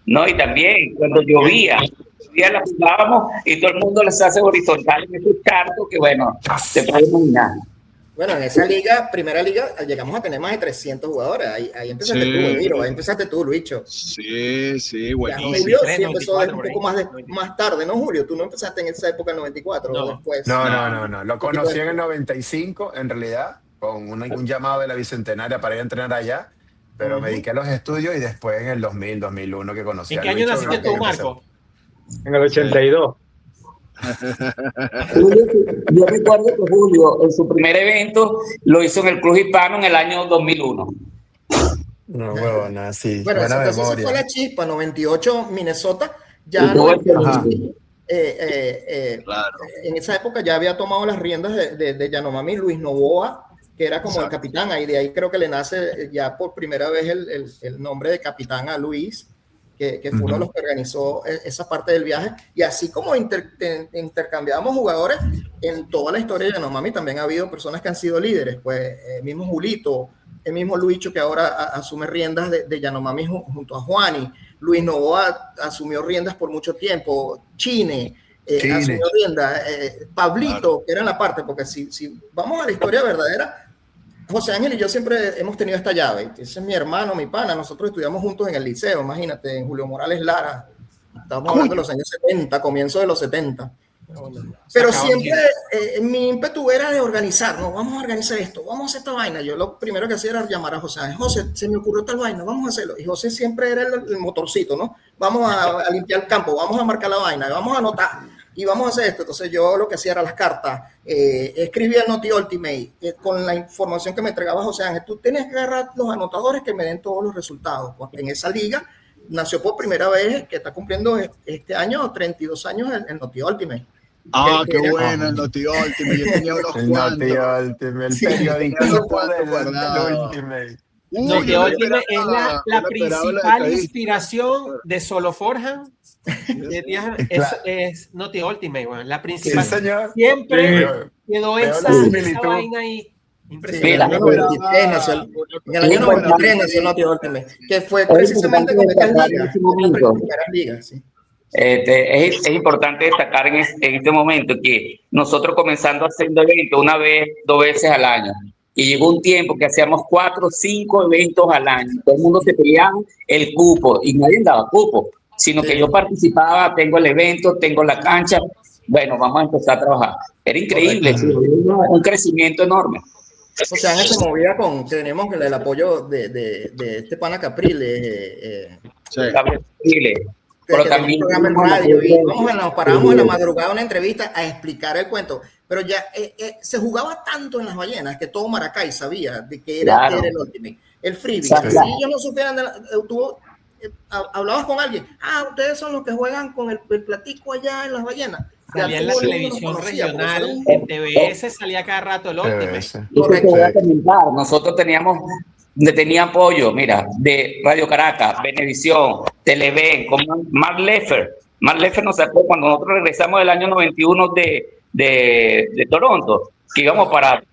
No, y también cuando llovía la jugábamos y todo el mundo les hace horizontal en esos cartos que, bueno, se puede imaginar. Bueno, en esa liga, primera liga, llegamos a tener más de 300 jugadores. Ahí empezaste tú, Miro, ahí empezaste tú, Luicho. Sí, buenísimo. Julio sí empezó un poco más tarde, ¿no, Julio? Tú no empezaste en esa época, en 94, no. O después. No. Lo conocí en el 95, en realidad, con un llamado de la Bicentenaria para ir a entrenar allá, pero me dediqué a los estudios y después en el 2000, 2001 que conocí a Luicho. ¿En qué año naciste tú, Marco? En el 82. Yo recuerdo que Julio en su primer evento lo hizo en el Club Hispano en el año 2001. No, huevona, sí. Bueno, buena entonces memoria. eso fue la chispa, 98 Minnesota, ya Claro. en esa época ya había tomado las riendas de Yanomami Luis Novoa, que era como el capitán, ahí de ahí creo que le nace ya por primera vez el nombre de capitán a Luis, que fue uno de los que organizó esa parte del viaje, y así como intercambiábamos jugadores, en toda la historia de Yanomami también ha habido personas que han sido líderes, pues el mismo Julito, el mismo Luicho que ahora asume riendas de Yanomami junto a Juani, Luis Novoa asumió riendas por mucho tiempo, Chine asumió riendas, Pablito, que era en la parte, porque si vamos a la historia verdadera, José Ángel y yo siempre hemos tenido esta llave. Ese es mi hermano, mi pana. Nosotros estudiamos juntos en el liceo, imagínate, en Julio Morales Lara. Estamos hablando de los años 70, comienzo de los 70. Pero siempre mi ímpetu era de organizar, ¿no? Vamos a organizar esto, vamos a hacer esta vaina. Yo lo primero que hacía era llamar a José Ángel. José, se me ocurrió tal vaina, vamos a hacerlo. Y José siempre era el motorcito, ¿no? Vamos a limpiar el campo, vamos a marcar la vaina, vamos a anotar. Y vamos a hacer esto. Entonces yo lo que hacía era las cartas, escribía el Noti Ultimate con la información que me entregaba José Ángel. Tú tienes que agarrar los anotadores que me den todos los resultados. En esa liga nació por primera vez, que está cumpliendo este año 32 años el Noti Ultimate. Qué bueno el Noti Ultimate. Yo tenía unos el cuantos. Noti Ultimate, el periódico del Ultimate. Noti Ultimate es la principal inspiración de Solo Forjan. Es Noti Ultimate, bueno, la principal. Sí, señor. Siempre quedó esa vaina ahí. Impresionante. En el año 93 nació Noti Ultimate, que fue precisamente con estas ligas. Es importante destacar en este momento que nosotros comenzando haciendo eventos una vez, 2 veces al año, y llegó un tiempo que hacíamos 4 o 5 eventos al año. Todo el mundo se peleaba el cupo y nadie daba cupo, sino que yo participaba, tengo el evento, tengo la cancha, bueno, vamos a empezar a trabajar. Era increíble, sí, un crecimiento enorme. O sea, en esa movida tenemos el apoyo de este pana Caprile. Caprile. Pero también un programa en radio y nos parábamos en la madrugada una entrevista a explicar el cuento, pero ya se jugaba tanto en las ballenas que todo Maracay sabía de que era, que era el Ultimate, el freebie. Si ellos no supieran, tú hablabas con alguien, ustedes son los que juegan con el platico allá en las ballenas. Salía en la televisión regional, en TVS salía cada rato el Ultimate. Nosotros tenía apoyo, mira, de Radio Caracas, Venevisión, Televen, con Mark Leffer. Mark Leffer nos sacó cuando nosotros regresamos del año 91 de Toronto, que íbamos para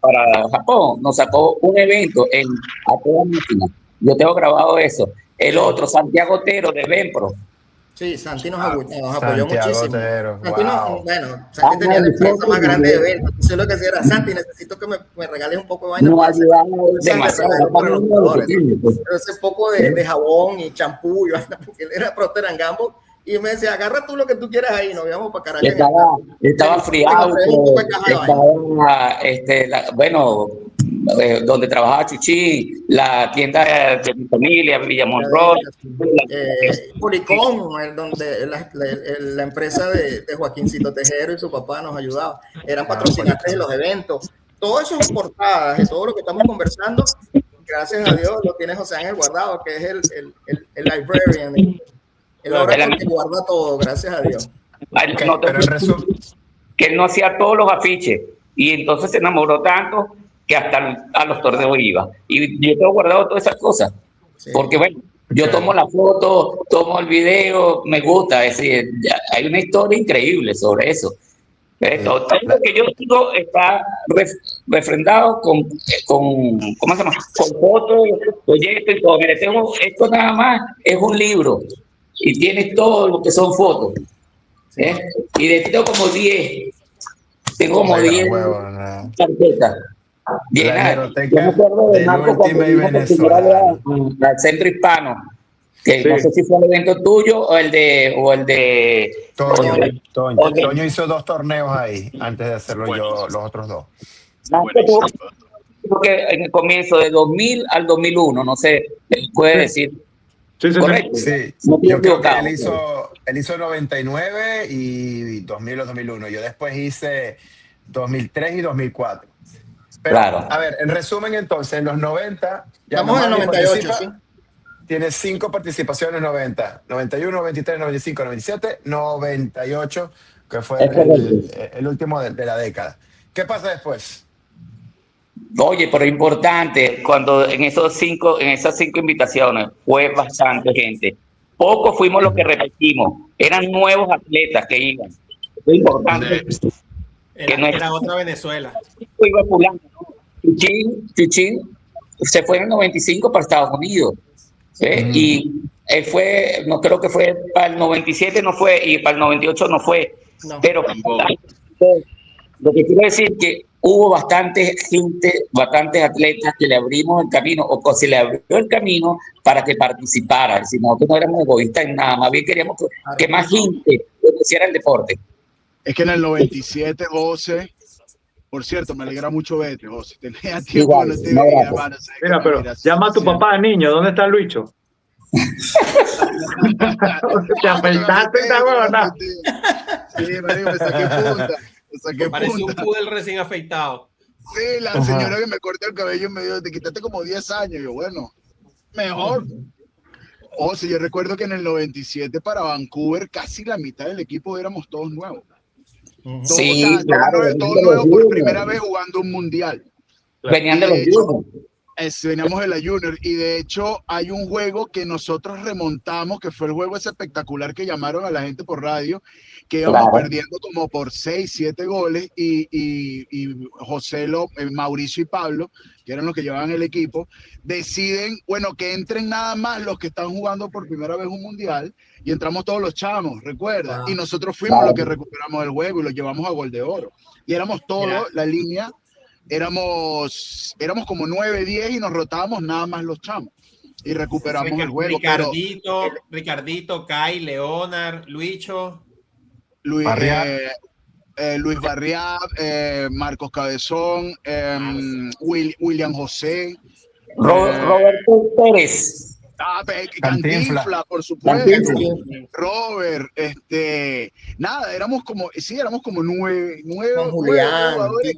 Japón, nos sacó un evento a toda máquina. Yo tengo grabado eso. El otro, Santiago Otero de Venpro. Sí, Santi nos apoyó muchísimo. Santi, wow. Santi tenía la empresa más grande de eventos. Eso es lo que decía era, Santi, necesito que me regales un poco de vaina. No ayudamos demasiado. Ese poco de jabón y champú, porque él era Procter & Gamble. Y me decía, agarra tú lo que tú quieras ahí, nos íbamos para Caracas. Estaba friado, donde trabajaba Chuchín, la tienda de mi familia, Villa Monroy. Policón, donde la empresa de Joaquincito Tejero y su papá nos ayudaba. Eran patrocinantes de los eventos. Todo eso es portadas de todo lo que estamos conversando. Gracias a Dios lo tiene José Ángel guardado, que es el librarian. El hombre que guarda todo, gracias a Dios. Que él no hacía todos los afiches y entonces se enamoró tanto que hasta a los torneos iba. Y yo tengo guardado todas esas cosas. Sí. Porque bueno, yo tomo la foto, tomo el video, me gusta. Es decir, hay una historia increíble sobre eso. Todo lo que yo digo está refrendado con ¿cómo se llama? Con fotos, proyectos y todo. Mire, esto nada más es un libro. Y tiene todo lo que son fotos. Y de tengo como 10. Tengo como 10 carpetas. Yo me acuerdo de Marco cuando al Centro Hispano. Que no sé si fue el evento tuyo o el de Toño hizo 2 torneos ahí antes de hacerlo yo, los otros 2. Creo que en el comienzo de 2000 al 2001, no sé, puede decir. Sí. Correcto. Sí, yo creo que él hizo 99 y 2000 o 2001. Yo después hice 2003 y 2004. Pero, claro. A ver, en resumen entonces, en los 90... Estamos en el 98, sí. Tiene 5 participaciones, 90, 91, 93, 95, 97, 98, que fue el último de la década. ¿Qué pasa después? Oye, pero importante, cuando en esas 5 invitaciones fue bastante gente. Pocos fuimos los que repetimos, eran nuevos atletas que iban. Es importante. Era otra Venezuela. Iba fulano, ¿no? Chuchín se fue en el 95 para Estados Unidos. Y él fue, no creo que fue para el 97 no fue, y para el 98 no fue. No. Pero lo que quiero decir que hubo bastante gente, bastantes atletas que le abrimos el camino, o se le abrió el camino para que participara. Si nosotros no éramos egoístas en nada, más bien queríamos que más gente conociera el deporte. Es que en el 97, José, por cierto, me alegra mucho verte, José. Tenía tiempo no te veía, hermano. Mira, pero llama a tu papá, niño. ¿Dónde está Luicho? Te afeitaste esta huevona. Sí, me saqué punta. Parece un pudel recién afeitado. Sí, la señora que me corta el cabello me dijo, te quitaste como 10 años. Yo, bueno, mejor. José, yo recuerdo que en el 97 para Vancouver casi la mitad del equipo éramos todos nuevos. Sí, todos nuevos por primera vez jugando un mundial. Venían de los juniors. Veníamos de la Junior y de hecho hay un juego que nosotros remontamos, que fue el juego ese espectacular que llamaron a la gente por radio, que íbamos perdiendo como por 6, 7 goles y José, Mauricio y Pablo, que eran los que llevaban el equipo, deciden, bueno, que entren nada más los que están jugando por primera vez un mundial y entramos todos los chamos, ¿recuerda? Y nosotros fuimos los que recuperamos el juego y lo llevamos a Gol de Oro. Y éramos todos, la línea, éramos como 9, 10 y nos rotábamos nada más los chamos y recuperamos el juego. Ricardito, Kai, Leonard, Luicho, Luis Barriab, Marcos Cabezón, William José, Roberto Pérez. Cantinfla, por supuesto. Cantinfla. Robert, nada, éramos como 9 Julián, jugadores.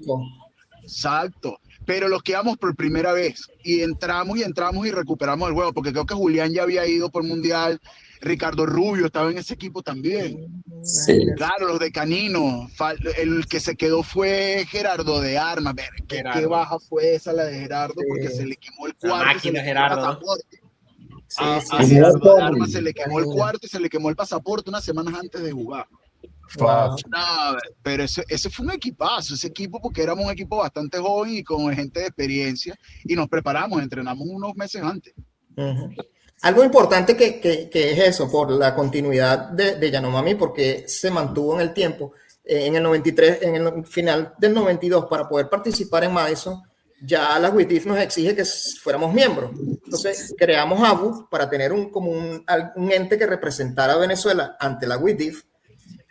Exacto, pero los que íbamos por primera vez y entramos y recuperamos el juego, porque creo que Julián ya había ido por Mundial, Ricardo Rubio estaba en ese equipo también. Sí. Claro, los de Canino, el que se quedó fue Gerardo de Armas. Qué baja fue esa la de Gerardo, porque se le quemó el cuarto. La máquina, Gerardo. A Gerardo de Armas se le quemó el cuarto y se le quemó el pasaporte unas semanas antes de jugar. Wow. No, pero ese fue un equipazo, ese equipo, porque éramos un equipo bastante joven y con gente de experiencia y nos preparamos, entrenamos unos meses antes. Algo importante que es eso, por la continuidad de Yanomami, porque se mantuvo en el tiempo. En el 93, en el final del 92, para poder participar en Madison, ya la WIDIF nos exige que fuéramos miembros. Entonces creamos ABU para tener un ente que representara a Venezuela ante la WIDIF.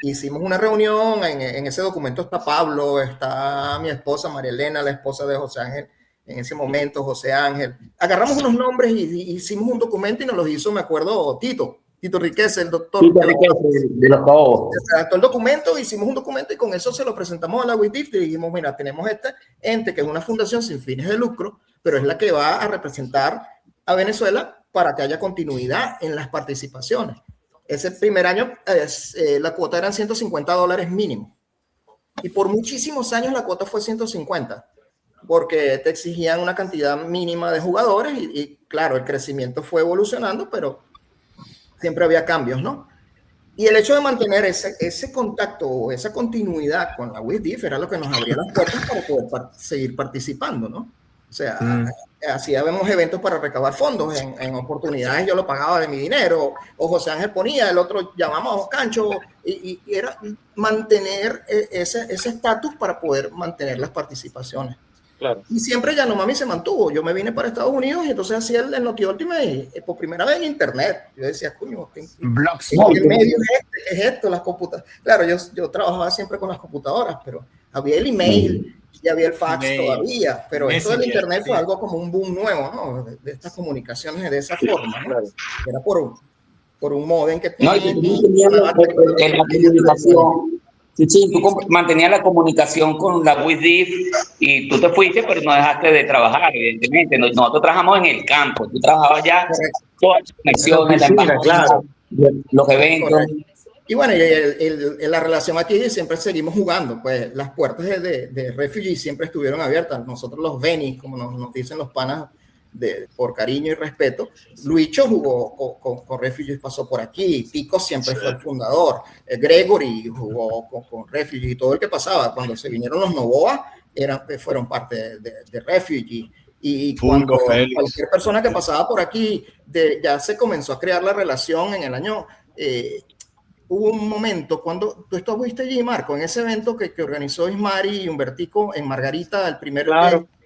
Hicimos una reunión, en ese documento está Pablo, está mi esposa María Elena, la esposa de José Ángel, en ese momento José Ángel. Agarramos unos nombres y hicimos un documento y nos lo hizo, me acuerdo, Tito Riqueza, el doctor. Tito Riqueza, de los Cobos. Redactó el documento, hicimos un documento y con eso se lo presentamos a la WIDIF y dijimos, mira, tenemos este ente que es una fundación sin fines de lucro, pero es la que va a representar a Venezuela para que haya continuidad en las participaciones. Ese primer año la cuota eran $150 mínimo. Y por muchísimos años la cuota fue 150, porque te exigían una cantidad mínima de jugadores y claro, el crecimiento fue evolucionando, pero siempre había cambios, ¿no? Y el hecho de mantener ese contacto o esa continuidad con la WIDIF era lo que nos abría las puertas para poder seguir participando, ¿no? O sea, hacíamos eventos para recabar fondos, en oportunidades yo lo pagaba de mi dinero, o José Ángel ponía, el otro llamamos Cancho, y era mantener ese estatus para poder mantener las participaciones. Claro. Y siempre Yanomami se mantuvo. Yo me vine para Estados Unidos y entonces hacía el Noti Ultimate por primera vez en internet. Yo decía, coño, ¿qué medio es esto? Las computadoras. Claro, yo trabajaba siempre con las computadoras, pero había el email y había el fax todavía, pero esto del internet fue algo como un boom nuevo, ¿no? De estas comunicaciones de esa forma, ¿no? Era por un modem que tenía. No, y tenía la comunicación. Sí, tú mantenías la comunicación con la WIDIF y tú te fuiste, pero no dejaste de trabajar, evidentemente. Nosotros trabajamos en el campo, tú trabajabas ya todas las conexiones, claro, los eventos. Correcto. Y bueno, la relación aquí siempre seguimos jugando, pues las puertas de Refugee siempre estuvieron abiertas. Nosotros los Venis, como nos dicen los panas, por cariño y respeto. Luicho jugó con Refugees, pasó por aquí. Pico siempre fue el fundador. Gregory jugó con Refugees y todo el que pasaba. Cuando se vinieron los Novoa, fueron parte de Refugees. Y cuando cualquier persona que pasaba por aquí, ya se comenzó a crear la relación en el año. Hubo un momento cuando tú estuviste allí, Marco, en ese evento que organizó Ismari y Humbertico en Margarita, el primer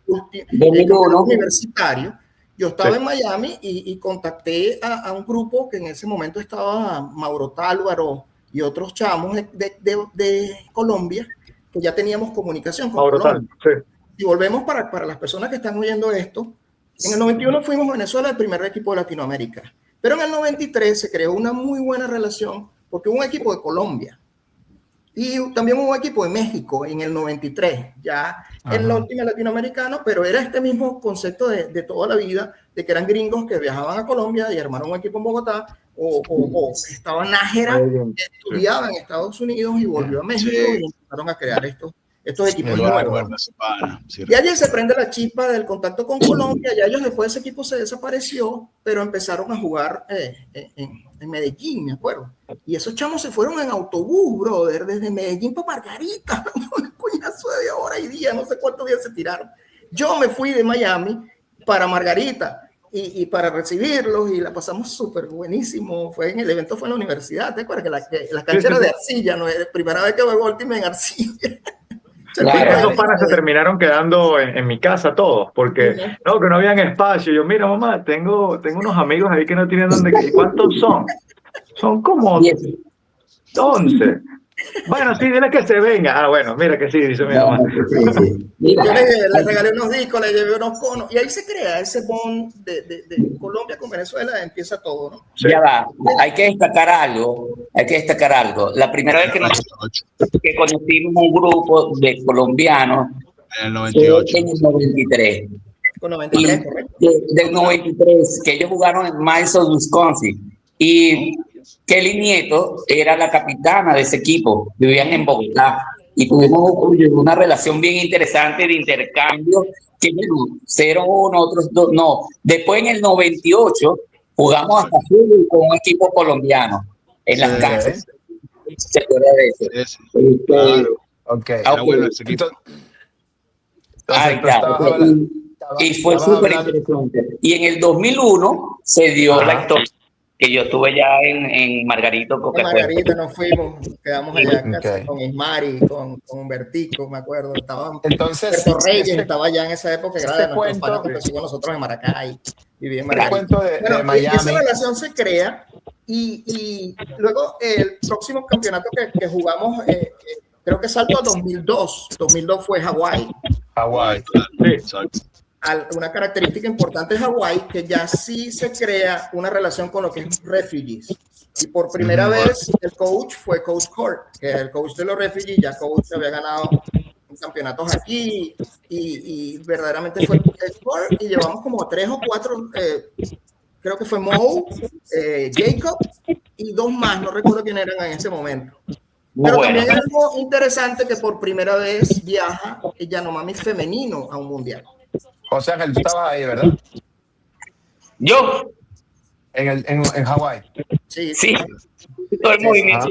universitario. Yo estaba en Miami y contacté a un grupo que en ese momento estaba Mauro Tálvaro y otros chamos de Colombia, que ya teníamos comunicación con Colombia. Y volvemos para las personas que están oyendo esto. En el 91 fuimos a Venezuela el primer equipo de Latinoamérica, pero en el 93 se creó una muy buena relación porque hubo un equipo de Colombia y también hubo un equipo de México en el 93, ya en la última latinoamericano, pero era este mismo concepto de toda la vida, de que eran gringos que viajaban a Colombia y armaron un equipo en Bogotá, o estaba Nájera, que estudiaba en Estados Unidos y volvió a México y empezaron a crear estos equipos Eduardo. nuevos. Y ayer se prende la chispa del contacto con Colombia, ya ellos después ese equipo se desapareció, pero empezaron a jugar en Medellín, me acuerdo. Y esos chamos se fueron en autobús, brother, desde Medellín para Margarita, un coñazo de hora y día, no sé cuántos días se tiraron. Yo me fui de Miami para Margarita y para recibirlos y la pasamos súper buenísimo. El evento fue en la universidad, ¿te acuerdas? Que la cancha era de arcilla, no es la primera vez que veo Ultimate en arcilla. Esos panas se terminaron quedando en mi casa todos, porque no, que no habían espacio. Yo, mira, mamá, tengo unos amigos ahí que no tienen dónde. ¿Y cuántos son? Son como 11. Bueno, sí, dile que se venga. Ah, bueno, mira que sí, dice mi mamá. Yo le regalé unos discos, le llevé unos conos, y ahí se crea ese bond de Colombia con Venezuela, empieza todo, ¿no? Sí. Ya va, hay que destacar algo. La primera vez que conocimos un grupo de colombianos En el 98. en el 93. Con 93, correcto. Del 93, que ellos jugaron en Madison, Wisconsin. Y Kelly Nieto era la capitana de ese equipo, vivían en Bogotá. Y tuvimos una relación bien interesante de intercambio, que 0-1, otros 2, no. Después en el 98 jugamos hasta fútbol con un equipo colombiano en las casas. ¿Se acuerda de eso? Claro. Ok. Era bueno ese equipo. Y fue súper interesante. Y en el 2001 se dio la historia que yo estuve ya en Margarito. En Margarita nos fuimos, quedamos allá en casa con Ismari, con Humbertico, me acuerdo. Entonces, Puerto Reyes estaba ya en esa época, que era de nuestros panas que empezó con nosotros en Maracay. Vivía en Margarita. Cuento de Miami. Esa relación se crea y luego el próximo campeonato que jugamos, creo que salto a 2002. 2002 fue Hawái. Sí, exacto. Una característica importante de Hawái, que ya sí se crea una relación con lo que es refugees. Y por primera vez el coach fue Coach Court, que es el coach de los refugees. Ya Coach había ganado campeonatos aquí y verdaderamente fue Coach Court, y llevamos como 3 o 4, creo que fue Mo, Jacob y 2 más, no recuerdo quién eran en ese momento. Pero también es algo interesante que por primera vez viaja el Yanomami femenino a un mundial. José Ángel, tú estabas ahí, ¿verdad? Yo. En Hawái. Sí. Todo el movimiento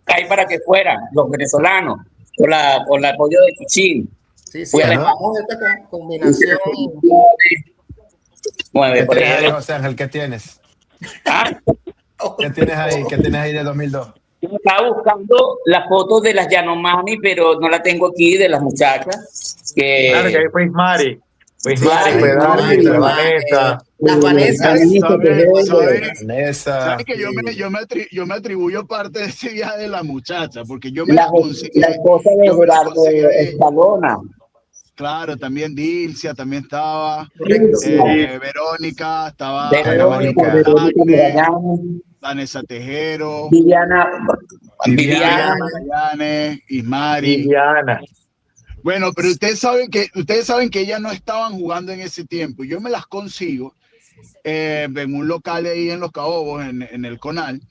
cae para que fueran los venezolanos, con el apoyo de Chichín. Sí, armamos esta combinación. ¿Qué tienes ahí, José Ángel? ¿Qué tienes? ¿Qué tienes ahí? ¿Qué tienes ahí de 2002? Yo estaba buscando la foto de las Yanomami, pero no la tengo aquí, de las muchachas. Claro que ahí fue Ismari. Vanessa. Las Vanessa. ¿Sabes que yo me atribuyo parte de ese viaje de la muchacha? Porque yo me la conseguí. La esposa de Gerardo Escalona. Claro, también Dilcia, también estaba. Verónica, estaba. Verónica Vanessa Tejero. Viviana, Ismari. Viviana. Bueno, pero ustedes saben que ellas no estaban jugando en ese tiempo. Yo me las consigo en un local ahí en Los Cabobos, en el Conal,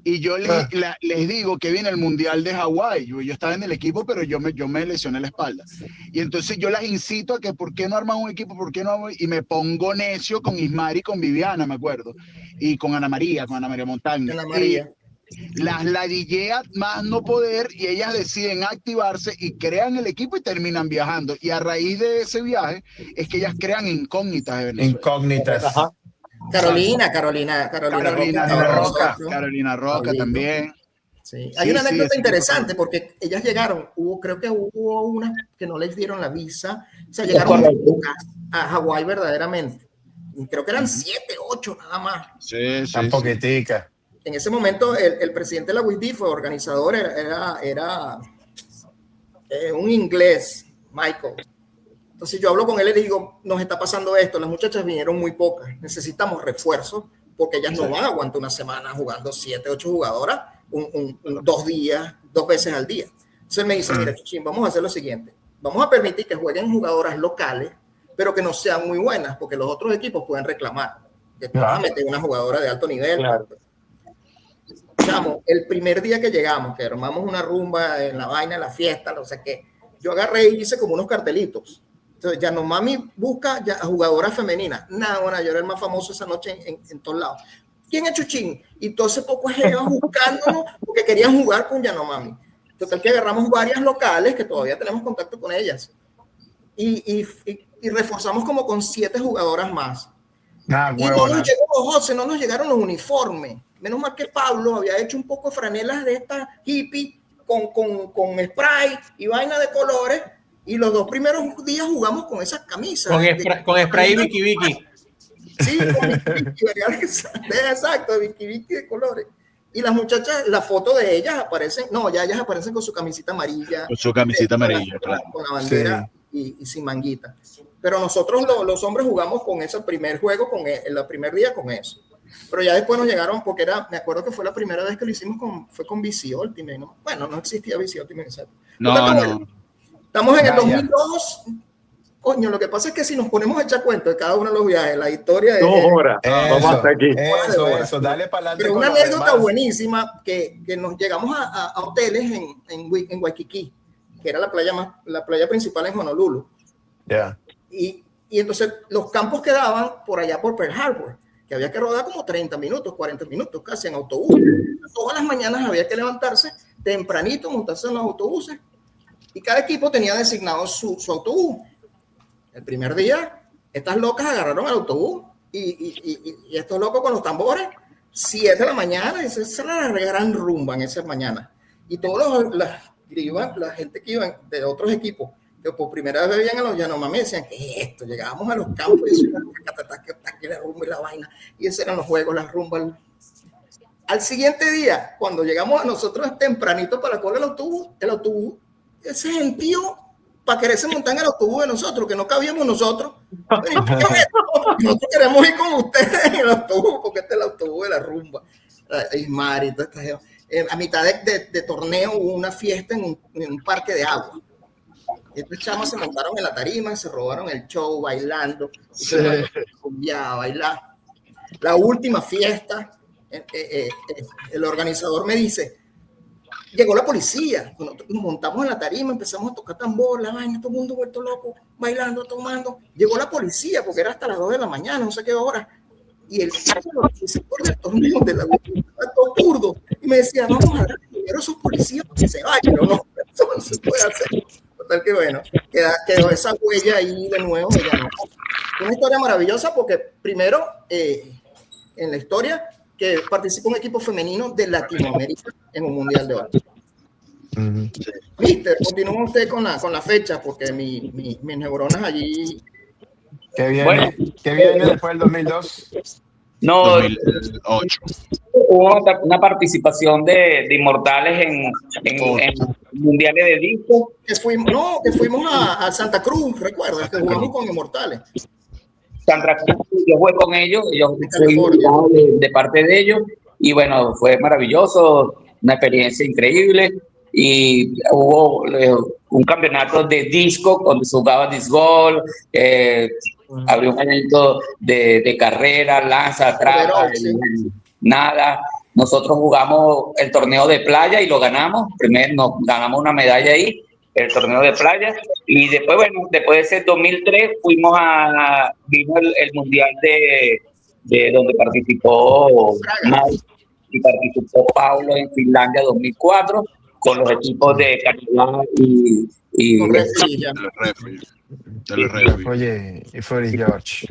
y yo les digo que viene el Mundial de Hawái. Yo estaba en el equipo, pero yo me lesioné la espalda. Y entonces yo las incito a que ¿por qué no arman un equipo? ¿Por qué no? Y me pongo necio con Ismari y con Viviana, me acuerdo. Y con Ana María Montaña. Ana María. Las ladillea más no poder y ellas deciden activarse y crean el equipo y terminan viajando. Y a raíz de ese viaje es que ellas crean incógnitas de Venezuela. Incógnitas. Ajá. Carolina Roca también. Sí. Hay una anécdota interesante porque ellas llegaron, creo que hubo unas que no les dieron la visa, o sea, llegaron a Hawái verdaderamente. Creo que eran 7, 8 nada más. Sí. Tan poquitica. En ese momento el presidente de la WISD fue organizador, era un inglés, Michael. Entonces yo hablo con él y le digo, nos está pasando esto, las muchachas vinieron muy pocas, necesitamos refuerzos porque ellas no van a aguantar una semana jugando 7, 8 jugadoras 2 días, 2 veces al día. Entonces me dice, mira, Chichín, vamos a hacer lo siguiente, vamos a permitir que jueguen jugadoras locales, pero que no sean muy buenas, porque los otros equipos pueden reclamar que tú vas a meter una jugadora de alto nivel. Claro. Chamo, el primer día que llegamos, que armamos una rumba en la vaina, en la fiesta, no sé qué, yo agarré y hice como unos cartelitos. Entonces, Yanomami busca a jugadoras femeninas. Bueno, yo era el más famoso esa noche en todos lados. ¿Quién es Chuchín? Y todo ese poco iban buscándonos porque querían jugar con Yanomami. Total que agarramos varias locales que todavía tenemos contacto con ellas. Y reforzamos como con 7 jugadoras más. Y no nos llegó, José, no nos llegaron los uniformes. Menos mal que Pablo había hecho un poco de franelas de estas hippie con spray y vaina de colores. Y los 2 primeros días jugamos con esas camisas. Con spray y Vicky. Sí, con Vicky, exacto, Vicky de colores. Y las muchachas, la foto de ellas aparecen, ellas aparecen con su camisita amarilla. Con su camisita amarilla, claro. Con la bandera y sin manguita. Pero nosotros los hombres jugamos con ese primer juego, el primer día con eso. Pero ya después nos llegaron, porque me acuerdo que fue la primera vez que lo hicimos fue con VC Ultimate, ¿no? Bueno, no existía VC Ultimate, exacto. No. Estamos en el 2002. Coño, lo que pasa es que si nos ponemos a echar cuenta de cada uno de los viajes, la historia 2 horas. Vamos hasta aquí. Eso, dale para adelante. Pero una anécdota buenísima que nos llegamos a hoteles en Waikiki, que era la playa principal en Honolulu. Yeah. Y entonces los campos quedaban por allá por Pearl Harbor, que había que rodar como 30 minutos, 40 minutos casi en autobús. Todas las mañanas había que levantarse tempranito, montarse en los autobuses, y cada equipo tenía designado su autobús. El primer día, estas locas agarraron el autobús y estos locos con los tambores, 7 de la mañana, esa era la gran rumba en esa mañana. Y todos la gente que iban de otros equipos, que por primera vez veían a los Yanomami, decían, ¿qué es esto? Llegábamos a los campos y decían, la rumba y la vaina. Y esos eran los juegos, las rumbas. Al siguiente día, cuando llegamos a nosotros tempranito para coger el autobús se gentío para quererse montar en el autobús de nosotros, que no cabíamos nosotros. Nosotros queremos ir con ustedes en el autobús, porque este es el autobús de la rumba. Mari, a mitad de torneo hubo una fiesta en un parque de agua. Estos chamos se montaron en la tarima, se robaron el show bailando, a bailar. La última fiesta, el organizador me dice, llegó la policía, nos montamos en la tarima, empezamos a tocar tambor, la vaina, todo el mundo vuelto loco, bailando, tomando. Llegó la policía, porque era hasta las 2 de la mañana, no sé qué hora. Y el organizador del torneo de la todo kurdo, y me decía, vamos a dar dinero a esos policías para que se vayan, pero no, eso no se puede hacer. Total que bueno, quedó esa huella ahí de nuevo. Una historia maravillosa porque primero, en la historia, que participa un equipo femenino de Latinoamérica en un mundial de oro. Mister, continúa usted con la fecha, porque mis neuronas allí... ¿Qué viene después del 2002? No, 2008. hubo una participación de Inmortales en mundiales de disco. Que fuimos a Santa Cruz, ¿recuerdas? Que jugamos con Inmortales. Santa Cruz, yo jugué con ellos, yo fui de parte de ellos, y bueno, fue maravilloso, una experiencia increíble, y hubo un campeonato de disco donde se jugaba disc golf, había un evento de carrera, lanza, trapa, nada. Nosotros jugamos el torneo de playa y lo ganamos. Primero nos ganamos una medalla ahí, el torneo de playa, y después, bueno, después de ese 2003 vino el mundial de donde participó Mike y participó Paulo en Finlandia 2004 con los equipos de Canadá y Oye, y fue George.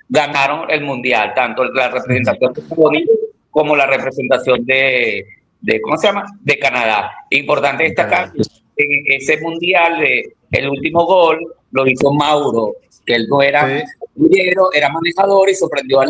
Ganaron el mundial, tanto la representación de como la representación de ¿cómo se llama? De Canadá. Importante destacar que en ese mundial el último gol lo hizo Mauro, que él no era era manejador y sorprendió al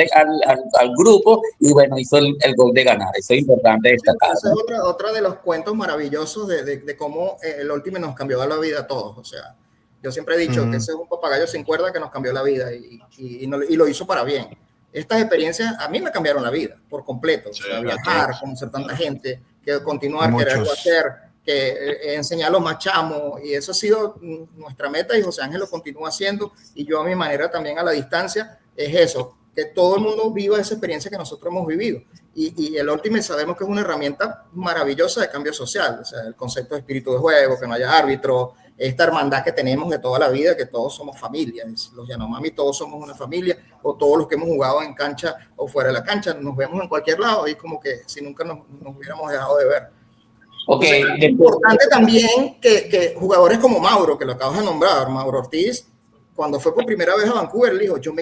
grupo y bueno, hizo el gol de ganar. Eso es importante destacar. Esa es otra de los cuentos maravillosos de cómo el Ultimate nos cambió la vida a todos. O sea, yo siempre he dicho que ese es un papagayo sin cuerda que nos cambió la vida y lo hizo para bien. Estas experiencias a mí me cambiaron la vida por completo. O sea, viajar, conocer tanta gente, que continuar, quererlo hacer, que enseñar a los más chamos, y eso ha sido nuestra meta, y José Ángel lo continúa haciendo, y yo a mi manera también a la distancia, es eso, que todo el mundo viva esa experiencia que nosotros hemos vivido. Y el Ultimate sabemos que es una herramienta maravillosa de cambio social, o sea, el concepto de espíritu de juego, que no haya árbitro, esta hermandad que tenemos de toda la vida, que todos somos familia, los Yanomami todos somos una familia, o todos los que hemos jugado en cancha o fuera de la cancha, nos vemos en cualquier lado y como que si nunca nos hubiéramos dejado de ver. Okay. Entonces, es importante también que jugadores como Mauro, que lo acabas de nombrar, Mauro Ortiz, cuando fue por primera vez a Vancouver, le dijo, yo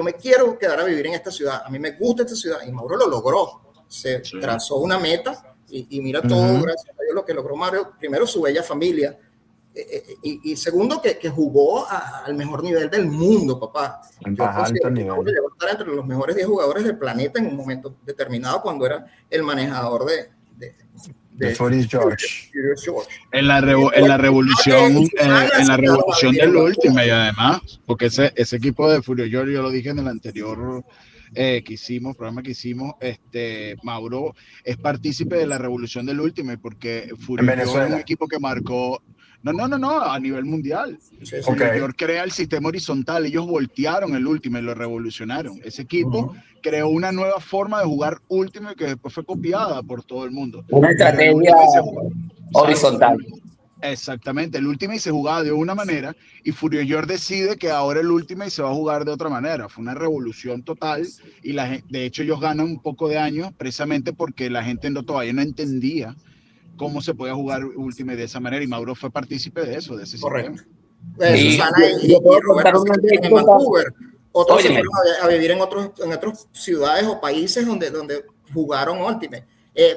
me quiero quedar a vivir en esta ciudad, a mí me gusta esta ciudad, y Mauro lo logró, se trazó una meta, y mira todo, gracias a Dios, lo que logró Mauro, primero su bella familia, y segundo que jugó al mejor nivel del mundo, papá. Yo alto nivel. Llegó a estar entre los mejores 10 jugadores del planeta en un momento determinado cuando era el manejador de Furious George. En la revolución del Ultimate, además, porque ese equipo de Furious George, yo lo dije en el anterior programa que hicimos, Mauro es partícipe de la revolución del Ultimate, porque Furious George es un equipo que marcó. No, a nivel mundial. Furious George crea el sistema horizontal, ellos voltearon el Ultimate, lo revolucionaron. Ese equipo creó una nueva forma de jugar Ultimate que después fue copiada por todo el mundo. Una estrategia horizontal. Exactamente, el Ultimate se jugaba de una manera y Furious George decide que ahora el Ultimate se va a jugar de otra manera. Fue una revolución total y de hecho ellos ganan un poco de años precisamente porque la gente todavía no entendía cómo se podía jugar Ultimate de esa manera y Mauro fue partícipe de eso, de ese sistema. Susana y Roberto en Vancouver. Otros se fueron a vivir en otras ciudades o países donde jugaron Ultimate.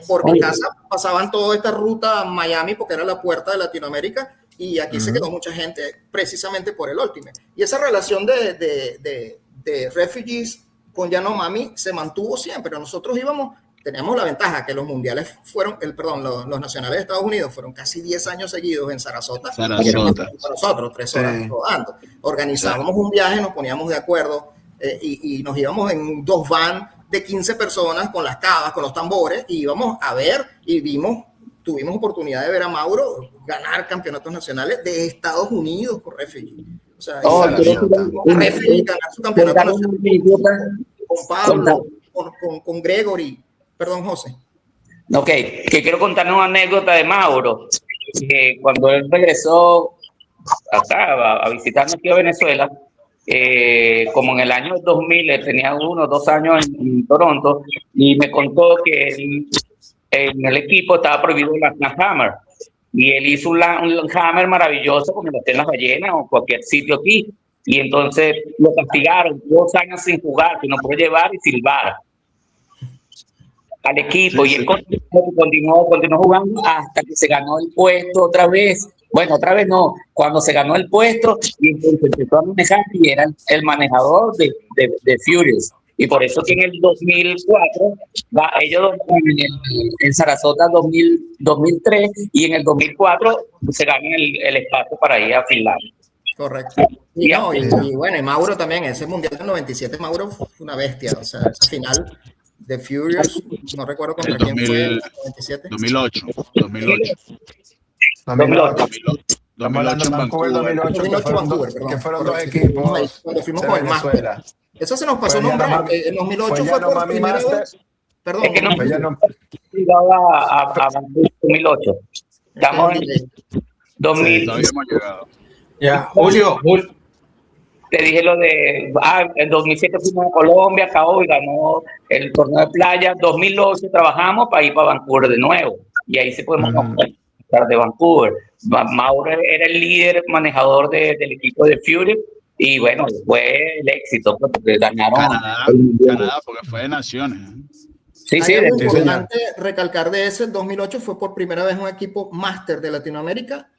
Por mi casa pasaban toda esta ruta a Miami porque era la puerta de Latinoamérica y aquí se quedó mucha gente precisamente por el Ultimate. Y esa relación de refugees con Yanomami se mantuvo siempre. Nosotros teníamos la ventaja que los mundiales los nacionales de Estados Unidos fueron casi 10 años seguidos en Sarasota. Para nosotros, 3 horas rodando. Organizábamos un viaje, nos poníamos de acuerdo y nos íbamos en 2 vans de 15 personas con las cavas, con los tambores, y íbamos a ver y tuvimos oportunidad de ver a Mauro ganar campeonatos nacionales de Estados Unidos por Refugee. O sea, Refugee ganar su campeonato nacional con Pablo, con Gregory. Perdón, José. Ok, que quiero contar una anécdota de Mauro, que cuando él regresó acá a visitarnos aquí a Venezuela, como en el año 2000, él tenía 1 o 2 años en Toronto, y me contó que en el equipo estaba prohibido la hammer, y él hizo un hammer maravilloso como lo hacen las ballenas o cualquier sitio aquí, y entonces lo castigaron 2 años sin jugar, que no puede llevar y silbar al equipo, y él continuó jugando hasta que se ganó el puesto otra vez. Bueno, otra vez no, cuando se ganó el puesto y entonces empezó a manejar y era el manejador de Furious. Y por eso que en el 2004, ellos en Sarasota 2003 y en el 2004 se ganan el espacio para ir a Finlandia. Correcto. Y bueno, y Mauro también, ese mundial del 97, Mauro fue una bestia, o sea, al final de Furious, no recuerdo contra quién fue el 97. 2008 en Vancouver, 2008, que fueron 2 equipos. Cuando fuimos con el Master. Eso se nos pasó nombrar. En 2008 fue por primera vez. Perdón. Es que no llegaba a 2008. Estamos en 2000. Ya, Julio. Te dije lo de, en 2007 fuimos a Colombia, acabó y ganó el torneo de playa. 2008 trabajamos para ir para Vancouver de nuevo. Y ahí se podemos hablar de Vancouver. Mauro era el líder manejador del equipo de Fury. Y bueno, fue el éxito porque ganaron Canadá, porque fue de naciones. Sí, es importante recalcar de ese 2008 fue por primera vez un equipo máster de Latinoamérica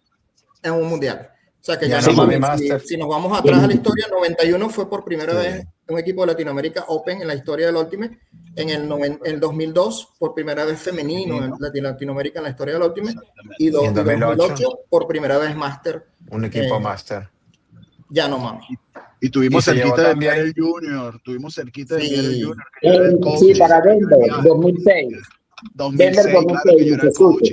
en un mundial. O sea que ya si nos vamos atrás a la historia, 91 fue por primera vez un equipo de Latinoamérica Open en la historia del Ultimate. En el 2002 por primera vez femenino en Latinoamérica en la historia del Ultimate. Y 2008 por primera vez máster. Un equipo máster. Yanomami. Y tuvimos cerquita de enviar el Junior. Tuvimos cerquita de enviar el Junior. Sí, para Denver, 2006. 2006, claro, que yo era el coach,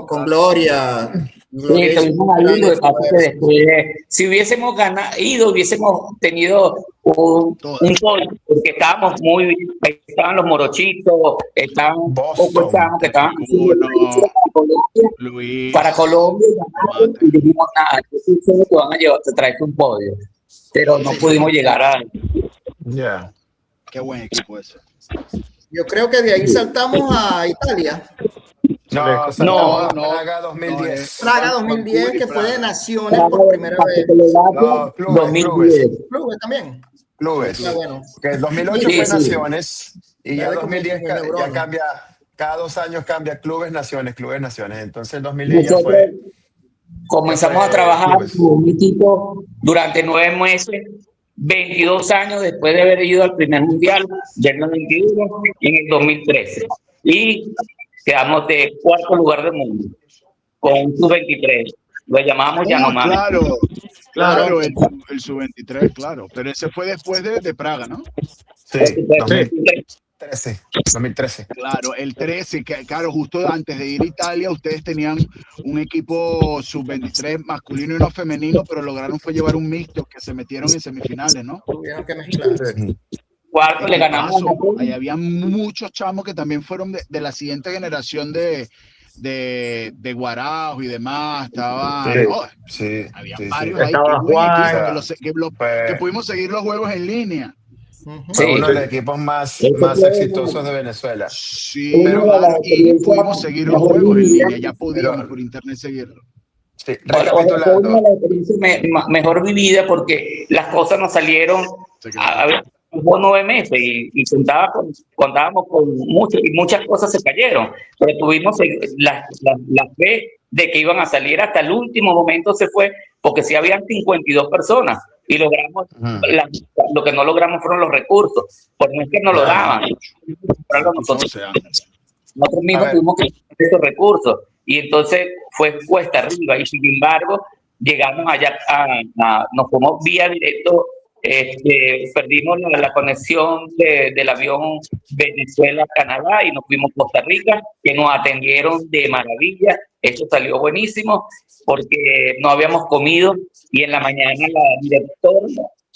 con Gloria. Sí, tuvimos ahí, lo que pasa es que después, si hubiésemos ido, hubiésemos tenido un podio, porque estábamos muy bien, ahí estaban los morochitos, estaban Boston, que estaban Luis, para Colombia, y dijimos, nada, te van a llevar, te traes un podio, pero no pudimos llegar a... Yeah. qué buen equipo ese. Yo creo que de ahí saltamos a Italia. No, saltamos a Praga 2010. Praga 2010, que fue de naciones por primera vez. No, Clubes también. Clubes. Ah, bueno. Que el 2008 fue naciones y ya 2010 ya cambia, cada 2 años cambia clubes, naciones. Entonces el 2010 ya fue... Comenzamos a trabajar con un equipo durante 9 meses, 22 años después de haber ido al primer mundial del 91 y en el 2013. Y quedamos de 4º lugar del mundo con un sub-23. Lo llamamos Yanomami. Claro, el sub-23, claro. Pero ese fue después de Praga, ¿no? Sí, 2013. Claro, el 13, que claro, justo antes de ir a Italia, ustedes tenían un equipo sub-23 masculino y uno femenino, pero lograron fue llevar un mixto que se metieron en semifinales, ¿no? Tuvieron que mezclar. Cuarto le ganamos. Ahí había muchos chamos que también fueron de la siguiente generación de Guarajo y demás. Estaban, había varios ahí. Estaba Juan, que pudimos seguir los juegos en línea. Fue uno de los equipos más exitosos de Venezuela. Sí, y pudimos seguir los juegos en línea, ya podíamos por internet seguirlo. Sí, recapitulando. Fue la experiencia mejor vivida porque las cosas nos salieron hubo 9 meses y contábamos con muchas cosas se cayeron, pero tuvimos la fe de que iban a salir hasta el último momento se fue, porque sí habían 52 personas y logramos, lo que no logramos fueron los recursos, por no es que no lo daban, nosotros mismos tuvimos que tener esos recursos y entonces fue cuesta arriba y sin embargo llegamos allá, nos fuimos vía directo. Perdimos la conexión del avión Venezuela-Canadá y nos fuimos a Costa Rica, que nos atendieron de maravilla. Eso salió buenísimo porque no habíamos comido y en la mañana la directora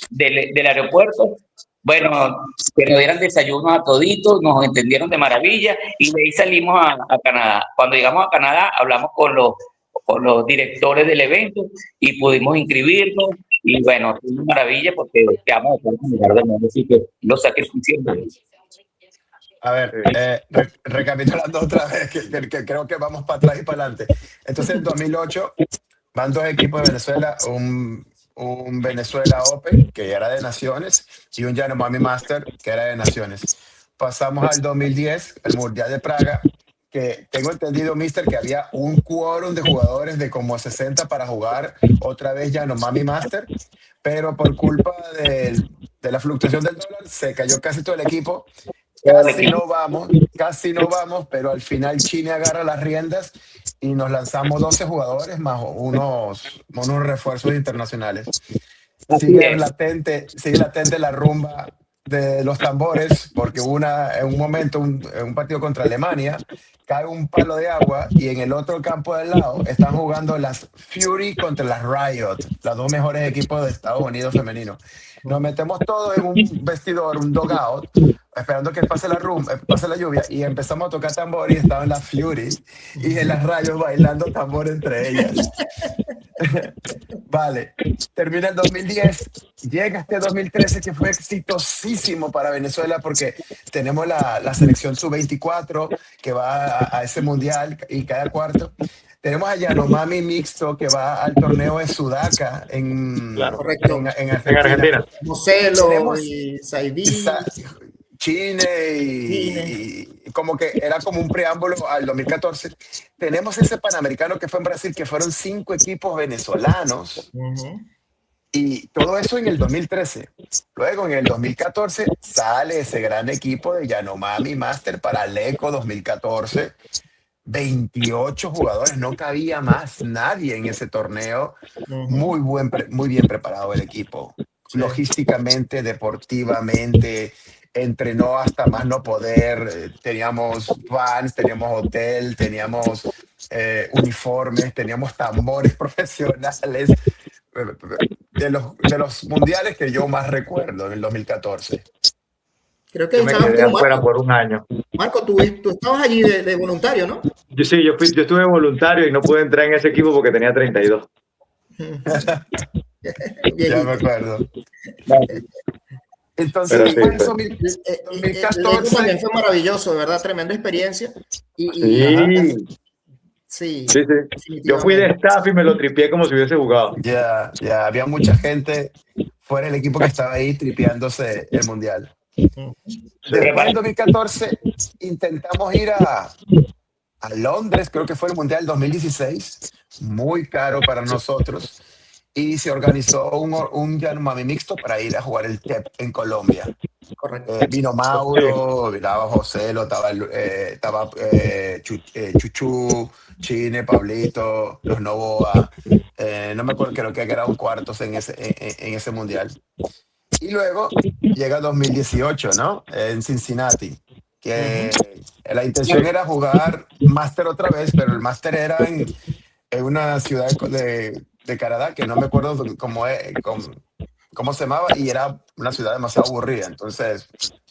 del aeropuerto, bueno, que nos dieran desayuno a toditos, nos entendieron de maravilla y de ahí salimos a Canadá. Cuando llegamos a Canadá hablamos con los directores del evento y pudimos inscribirnos. Y bueno, fue una maravilla porque quedamos en el lugar del mundo, así que lo sacrificié. A ver, recapitulando otra vez, que creo que vamos para atrás y para adelante. Entonces, en 2008 van 2 equipos de Venezuela, un Venezuela Open, que ya era de naciones, y un Yanomami Master, que era de naciones. Pasamos al 2010, el Mundial de Praga, que tengo entendido, mister, que había un quórum de jugadores de como 60 para jugar otra vez Yanomami Master, pero por culpa de la fluctuación del dólar se cayó casi todo el equipo. Casi no vamos, pero al final Chile agarra las riendas y nos lanzamos 12 jugadores más unos refuerzos internacionales. Sigue latente la rumba de los tambores, porque en un momento, en un partido contra Alemania, cae un palo de agua y en el otro campo del lado están jugando las Fury contra las Riot, las 2 mejores equipos de Estados Unidos femenino. Nos metemos todos en un vestidor, un dugout, esperando que pase la lluvia, y empezamos a tocar tambor y estaban las Fury y en las Riot bailando tambor entre ellas. Vale, termina el 2010, llega este 2013 que fue exitosísimo para Venezuela porque tenemos la selección sub-24 que va a ese mundial y cada cuarto. Tenemos a Yanomami mixto que va al torneo de Sudaca en Argentina. Moselo y Saidí. Chile y como que era como un preámbulo al 2014. Tenemos ese Panamericano que fue en Brasil, que fueron 5 equipos venezolanos. Y todo eso en el 2013. Luego, en el 2014, sale ese gran equipo de Yanomami Master para Leco 2014. 28 jugadores, no cabía más nadie en ese torneo. Muy bien preparado el equipo. Logísticamente, deportivamente, entrenó hasta más no poder. Teníamos vans, teníamos hotel, teníamos uniformes, teníamos tambores profesionales. de los mundiales que yo más recuerdo en el 2014. Creo que Yo me estabas quedé tú, afuera Marco. por un año. Marco, tú estabas allí de voluntario, ¿no? Yo estuve voluntario y no pude entrar en ese equipo porque tenía 32. Ya me acuerdo. Entonces, Pero sí, después pues. en El equipo 2014, también fue maravilloso, de verdad, tremenda experiencia. Sí, Sí, yo fui de staff y me lo tripié como si hubiese jugado. ya había mucha gente fuera del equipo que estaba ahí tripeándose el mundial. Después en 2014 intentamos ir a Londres, creo que fue el mundial 2016, muy caro para nosotros, y se organizó un Yanomami mixto para ir a jugar el TEP en Colombia. correcto. Vino Mauro, estaba José, estaba Chuchu, Chine, Pablito, los Novoa. No me acuerdo, creo que quedaron cuartos en ese mundial. Y luego llega 2018, ¿no? En Cincinnati, que la intención era jugar Master otra vez, pero el Master era en una ciudad de Canadá, que no me acuerdo cómo se llamaba, y era una ciudad demasiado aburrida. Entonces,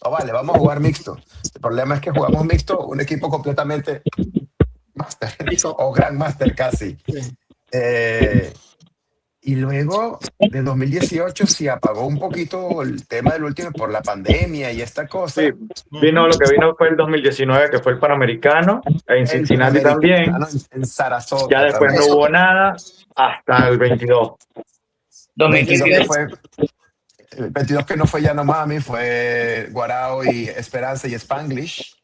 vale, vamos a jugar mixto. El problema es que jugamos mixto, un equipo completamente Master, o Grand Master casi. Y luego, de 2018, se apagó un poquito el tema del último por la pandemia y esta cosa. Sí, lo que vino fue el 2019, que fue el Panamericano, en Cincinnati también. En Sarasota. Ya después también. no hubo nada hasta el 22. 2015. El 22 que no fue Yanomami, fue Guarao y Esperanza y Spanglish.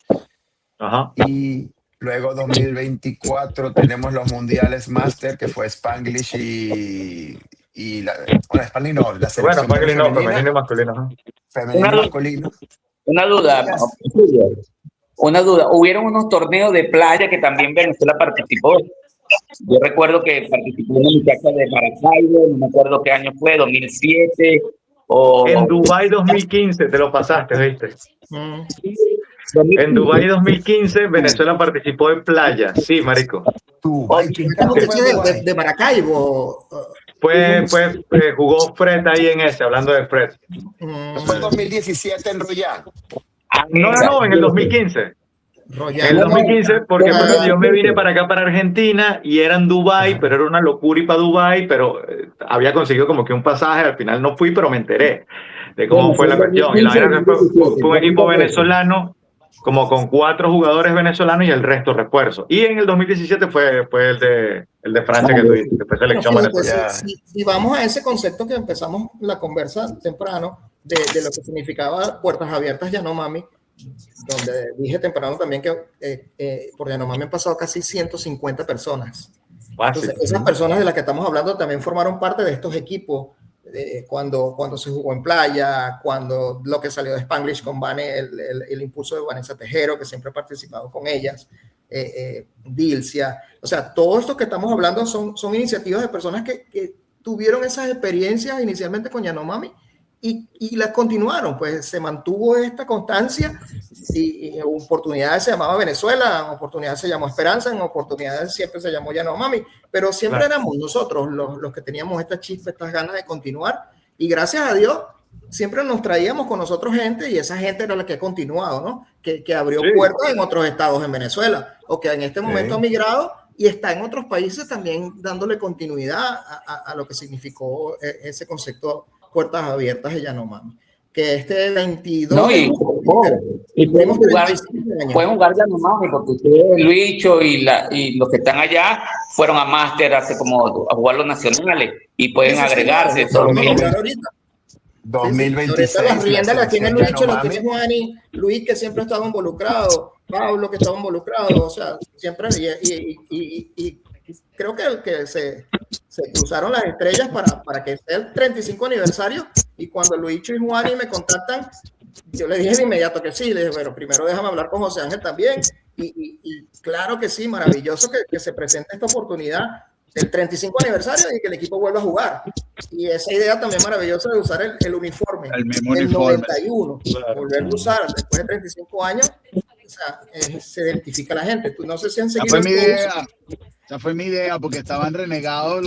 Ajá. Y luego 2024 tenemos los mundiales Master, que fue Spanglish y Spanglish no, la selección Spanglish no, femenina, femenino y masculino. Ajá. femenino y masculino. Una duda. Hubieron unos torneos de playa que también Venezuela participó. Yo recuerdo que participó una muchacha de Maracaibo, no me acuerdo qué año fue, 2007. En Dubái 2015 te lo pasaste, ¿viste? En Dubái 2015 Venezuela participó en playa. Sí, marico. Dubái, De Maracaibo. Jugó Fred ahí en ese, hablando de Fred. Fue 2017 en Royal. No, en el 2015. En el 2015, porque yo me vine para acá, para Argentina, y era en Dubái, pero era una locura ir para Dubái, pero había conseguido como que un pasaje, al final no fui, pero me enteré de cómo fue la cuestión. Y la verdad que fue un equipo venezolano, como con 4 jugadores venezolanos y el resto refuerzo. Y en el 2017 fue el de Francia que tuviste, que fue selección venezolana. Si vamos a ese concepto que empezamos la conversa temprano, de lo que significaba Puertas Abiertas Yanomami, donde dije temprano también que por Yanomami han pasado casi 150 personas. Entonces, esas personas de las que estamos hablando también formaron parte de estos equipos cuando se jugó en playa, cuando lo que salió de Spanglish con Vane, el impulso de Vanessa Tejero, que siempre ha participado con ellas, Dilcia. O sea, todo esto que estamos hablando son iniciativas de personas que tuvieron esas experiencias inicialmente con Yanomami y las continuaron, pues se mantuvo esta constancia y en oportunidades se llamaba Venezuela, en oportunidades se llamó Esperanza, en oportunidades siempre se llamó Yanomami, pero siempre éramos nosotros los que teníamos esta chispa, estas ganas de continuar, y gracias a Dios siempre nos traíamos con nosotros gente, y esa gente era la que ha continuado, ¿no? Que abrió puertas en otros estados en Venezuela, o que en este momento ha migrado y está en otros países también dándole continuidad a lo que significó ese concepto Puertas Abiertas de Yanomami, que este 22 y pueden jugar Yanomami, porque ustedes, Luicho y los que están allá fueron a Máster a jugar los nacionales y pueden agregarse. 2026. Las riendas las tiene Luicho, las tiene Juani, Luis, que siempre ha estado involucrado, Pablo, que estaba involucrado, o sea, siempre, y creo que se cruzaron las estrellas para que sea el 35 aniversario, y cuando Luicho y Juani me contactan, yo le dije de inmediato que sí, le dije, bueno, primero déjame hablar con José Ángel también, y claro que sí, maravilloso que se presente esta oportunidad del 35 aniversario y que el equipo vuelva a jugar, y esa idea también maravillosa de usar el uniforme del 91, volverlo a usar después de 35 años, o sea, se identifica a la gente. Tú no sé si han seguido. Esa fue mi idea, porque estaban renegados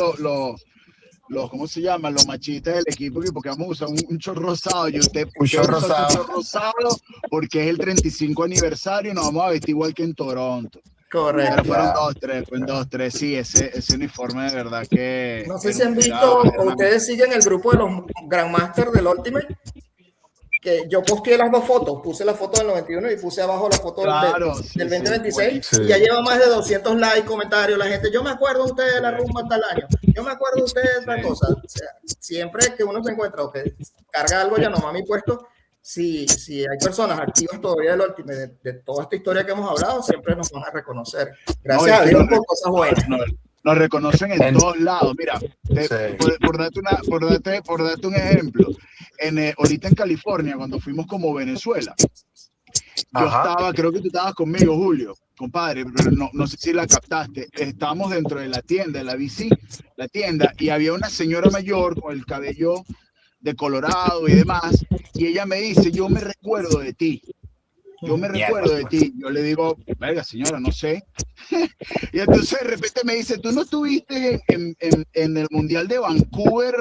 ¿cómo se llaman? Los machistas del equipo, porque vamos a usar un short rosado. Y usted Un short usa rosado. su short rosado porque es el 35 aniversario y nos vamos a vestir igual que en Toronto. Correcto. Pero fueron Ya. 2-3, fue en 2-3. Sí, ese uniforme de verdad que. No sé si han visto, o ustedes siguen el grupo de los Grandmaster del Ultimate, que yo posteé las dos fotos, puse la foto del 91 y puse abajo la foto Claro, del sí, 2026, sí. y ya lleva más de 200 likes, comentarios, la gente, yo me acuerdo de ustedes de la rumba tal año, yo me acuerdo de ustedes de tal cosa. O sea, siempre que uno se encuentra o que carga algo Yanomami puesto, si hay personas activas todavía del Ultimate, de toda esta historia que hemos hablado, siempre nos van a reconocer. Gracias a Dios por cosas buenas. Nos reconocen en todos lados. Mira, por darte un ejemplo, ahorita en California, cuando fuimos como Venezuela, yo estaba, creo que tú estabas conmigo, Julio, compadre, pero no sé si la captaste. Estábamos dentro de la tienda, de la BC, la tienda, y había una señora mayor con el cabello de colorado y demás, y ella me dice, yo me recuerdo de ti. Yo me recuerdo de ti. Yo le digo, verga, señora, no sé. Y entonces de repente me dice, ¿tú no estuviste en el Mundial de Vancouver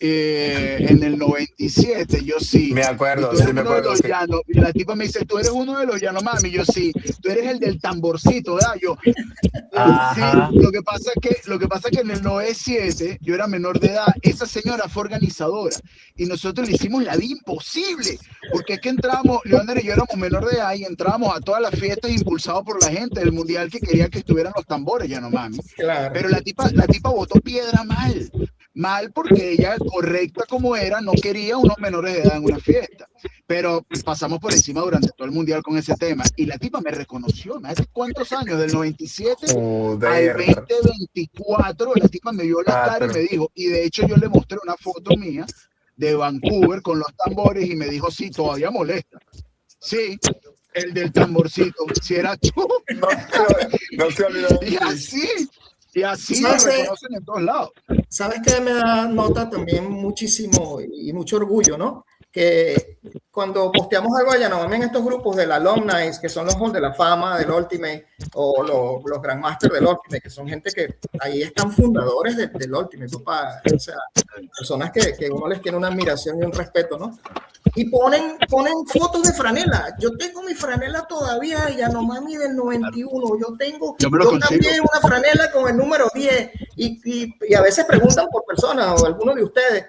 en el 97? Yo sí. Me acuerdo, sí, me acuerdo. Sí. Y la tipa me dice, tú eres uno de los Yanomami. Yo sí. Tú eres el del tamborcito, ¿verdad? Yo sí. Lo que pasa es que en el 97 yo era menor de edad. Esa señora fue organizadora y nosotros le hicimos la vida imposible, porque es que entramos, Leander y yo éramos menor de edad y entrábamos a todas las fiestas impulsados por la gente del mundial que quería que estuvieran los tambores, Yanomami. Claro. Pero la tipa botó piedra mal porque ella, correcta como era, no quería unos menores de edad en una fiesta. Pero pasamos por encima durante todo el mundial con ese tema y la tipa me reconoció. ¿Hace cuántos años? Del 97 al 2024 la tipa me vio la cara y me dijo, y de hecho yo le mostré una foto mía de Vancouver con los tambores y me dijo, sí, todavía molesta. Sí, el del tamborcito, si era tú. No se olvidó. Y así nos reconocen en todos lados. ¿Sabes qué me da nota también muchísimo y mucho orgullo, ¿no? Que cuando posteamos algo de Yanomami en estos grupos del Alumni, que son los Hall de la Fama del Ultimate, o los Grandmaster del Ultimate, que son gente que ahí están fundadores del Ultimate, papá. O sea, personas que uno les tiene una admiración y un respeto, ¿no? Y ponen fotos de franela. Yo tengo mi franela todavía de Yanomami del 91. Yo también una franela con el número 10. Y a veces preguntan por personas o alguno de ustedes,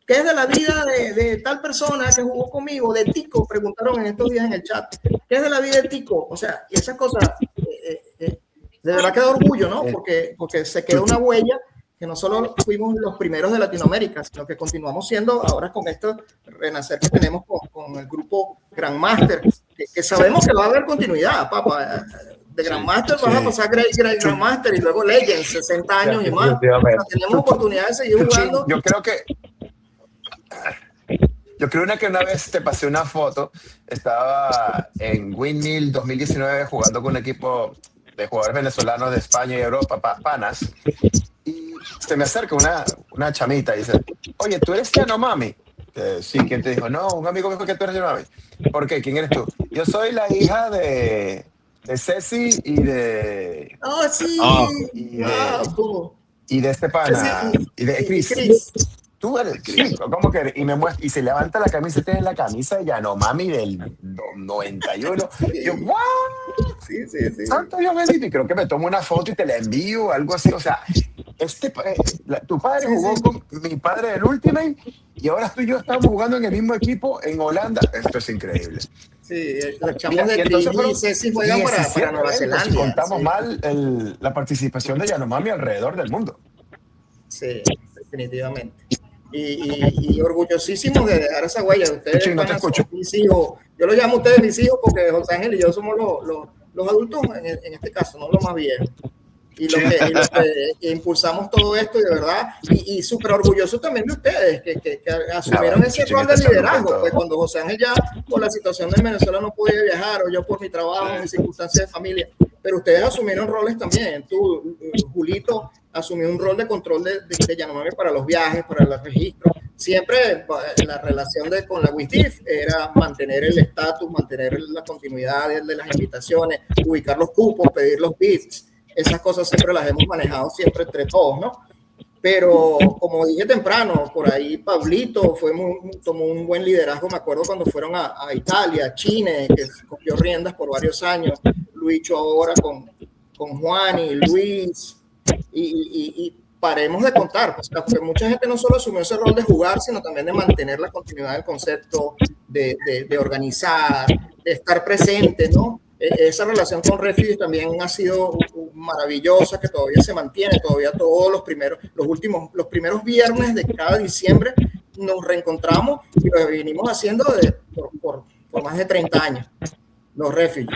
¿qué es de la vida de tal persona que jugó conmigo? De Tico, preguntaron en estos días en el chat. ¿Qué es de la vida de Tico? O sea, y esas cosas, de verdad que da orgullo, ¿no? Porque se queda una huella que no solo fuimos los primeros de Latinoamérica, sino que continuamos siendo ahora con esto renacer que tenemos con el grupo Grandmaster, que sabemos que va a haber continuidad, papá. De Grandmaster vas a pasar Great Grandmaster y luego Legends, 60 años y más. O sea, tenemos oportunidad de seguir jugando. Yo creo que una vez te pasé una foto. Estaba en Windmill 2019 jugando con un equipo de jugadores venezolanos de España y Europa, panas. Y se me acerca una chamita y dice, oye, ¿tú eres Yanomami? Sí, ¿quién te dijo? No, un amigo me dijo que tú eres Yanomami. ¿Por qué? ¿Quién eres tú? Yo soy la hija de Ceci y de... Oh, sí. Y de este pana. Y de Chris. Tú eres Chris. ¿Cómo que eres? Y me muestra, y se levanta la camisa y tiene la camisa de Yanomami del 91. Y yo, ¿what? Sí. Santo Dios bendito. Y creo que me tomo una foto y te la envío, algo así. O sea, tu padre jugó con mi padre del Ultimate y ahora tú y yo estamos jugando en el mismo equipo en Holanda. Esto es increíble. Sí, los chamos de Trini y Ceci juegan para Nueva Zelanda. Si contamos mal la participación de Yanomami alrededor del mundo. Sí, definitivamente. Y orgullosísimos de dejar esa huella. Ustedes no te escucho. Mis hijos. Yo los llamo a ustedes mis hijos porque José Ángel y yo somos los adultos en este caso, no los más viejos. Y los que impulsamos todo esto, y de verdad, y súper orgulloso también de ustedes, que asumieron ese rol de liderazgo, pues cuando José Ángel ya por la situación de Venezuela no podía viajar, o yo por mi trabajo, mis circunstancias de familia, pero ustedes asumieron roles también. Tú, Julito, asumió un rol de control de Yanomami para los viajes, para los registros. Siempre la relación con la WISDIF era mantener el estatus, mantener la continuidad de las invitaciones, ubicar los cupos, pedir los bits. Esas cosas siempre las hemos manejado siempre entre todos, ¿no? Pero como dije temprano, por ahí Pablito tomó un buen liderazgo. Me acuerdo cuando fueron a Italia, Chile, que cogió riendas por varios años. Luicho ahora con Juan y Luis. Y paremos de contar, pues, porque mucha gente no solo asumió ese rol de jugar, sino también de mantener la continuidad del concepto, de organizar, de estar presente, ¿no? Esa relación con Refuge también ha sido maravillosa, que todavía se mantiene, todavía todos los primeros viernes de cada diciembre nos reencontramos y lo venimos haciendo por más de 30 años, los Refuge.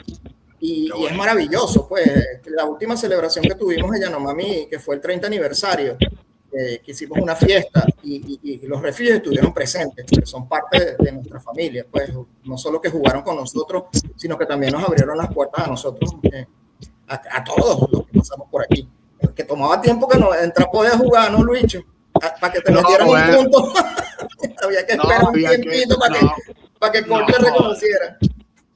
Y es maravilloso, pues, la última celebración que tuvimos en Yanomami, que fue el 30 aniversario, que hicimos una fiesta y los Refuge estuvieron presentes, porque son parte de nuestra familia, pues, no solo que jugaron con nosotros, sino que también nos abrieron las puertas a nosotros, a todos los que pasamos por aquí. Que tomaba tiempo que no podía jugar, ¿no, Luicho? Para que te metieran un punto, había que esperar un tiempito para que Corte reconociera.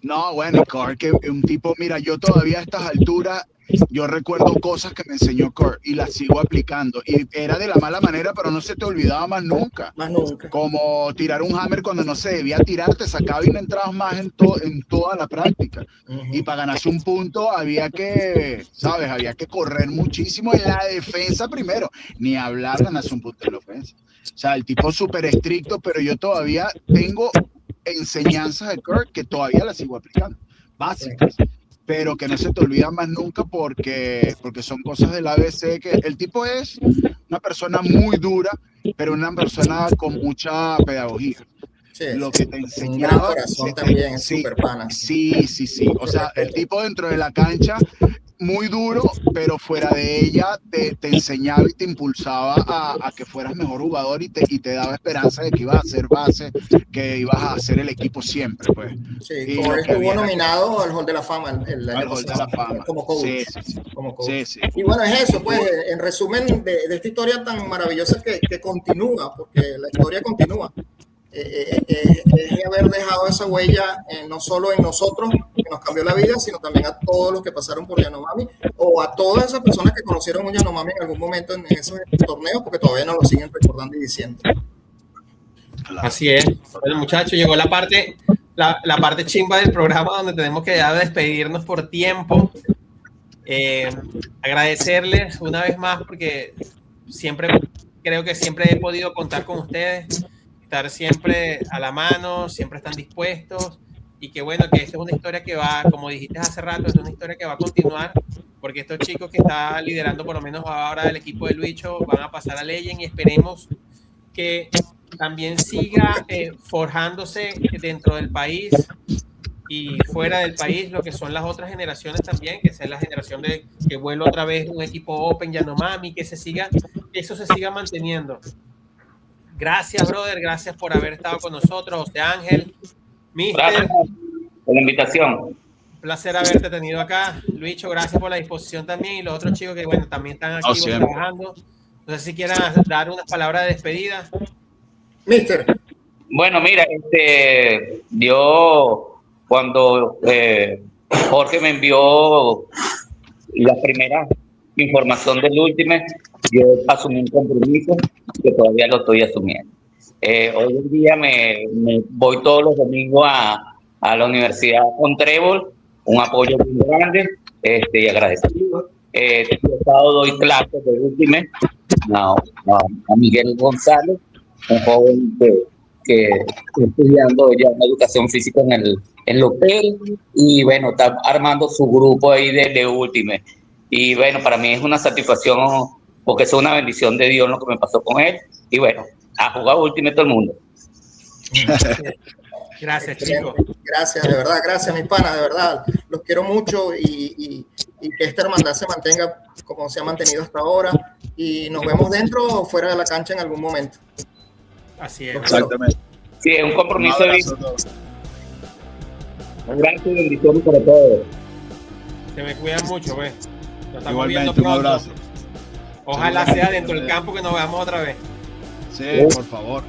No, bueno, Kurt, que un tipo, mira, yo todavía a estas alturas, yo recuerdo cosas que me enseñó Kurt y las sigo aplicando. Y era de la mala manera, pero no se te olvidaba más nunca. Más nunca. Como tirar un hammer cuando no se debía tirar, te sacaba y no entrabas más en toda la práctica. Y para ganarse un punto había que, ¿sabes? Había que correr muchísimo en la defensa primero. Ni hablar ganarse un punto en la ofensa. O sea, el tipo súper estricto, pero yo todavía tengo enseñanzas de Kurt que todavía las sigo aplicando, básicas, pero que no se te olvidan más nunca porque son cosas del ABC, que el tipo es una persona muy dura, pero una persona con mucha pedagogía. Sí, lo que te enseñaba. También, sí, super pana. Sí. O sea, el tipo dentro de la cancha, muy duro, pero fuera de ella te enseñaba y te impulsaba a que fueras mejor jugador y te daba esperanza de que ibas a ser base, que ibas a hacer el equipo siempre, pues. Sí, Corey estuvo nominado al Hall de la Fama al Hall de la Fama. Como coach. Sí. Como coach. Sí. Y bueno, es eso, pues, en resumen de esta historia tan maravillosa que continúa, porque la historia continúa. Es haber dejado esa huella no solo en nosotros, que nos cambió la vida, sino también a todos los que pasaron por Yanomami o a todas esas personas que conocieron un Yanomami en algún momento en esos torneos, porque todavía nos lo siguen recordando y diciendo. Así es. Bueno, muchachos, llegó la parte chimba del programa donde tenemos que ya despedirnos por tiempo. Agradecerles una vez más porque creo que siempre he podido contar con ustedes, estar siempre a la mano, siempre están dispuestos y que bueno, que esta es una historia que va, como dijiste hace rato, es una historia que va a continuar porque estos chicos que están liderando por lo menos ahora el equipo de Luicho van a pasar a Legend y esperemos que también siga forjándose dentro del país y fuera del país lo que son las otras generaciones también, que sea la generación de que vuelva otra vez un equipo Open Yanomami, que eso se siga manteniendo. Gracias, brother. Gracias por haber estado con nosotros, José Ángel. Mister, gracias por la invitación. Un placer haberte tenido acá. Luicho, gracias por la disposición también. Y los otros chicos que, bueno, también están aquí trabajando. No sé si quieran dar unas palabras de despedida. Mister. Bueno, mira, yo cuando Jorge me envió la primera información del Ultimate, yo asumí un compromiso que todavía lo estoy asumiendo. Hoy en día me voy todos los domingos a la Universidad con Trébol, un apoyo muy grande y agradecido. Doy clases de Ultimate a Miguel González, un joven que está estudiando ya en educación física en el hotel y bueno, está armando su grupo ahí de Ultimate. Y bueno, para mí es una satisfacción porque es una bendición de Dios lo que me pasó con él. Y bueno, a jugar Ultimate todo el mundo. Gracias, chicos. Gracias, de verdad, gracias, mis panas, de verdad. Los quiero mucho y que esta hermandad se mantenga como se ha mantenido hasta ahora. Y nos vemos dentro o fuera de la cancha en algún momento. Así es. Exactamente. Sí, es un compromiso de vida. Un gran bendición para todos. Se me cuidan mucho, pues. Nos estamos Igualmente, viendo pronto. un abrazo. Ojalá sea dentro del campo que nos veamos otra vez. Sí, por favor.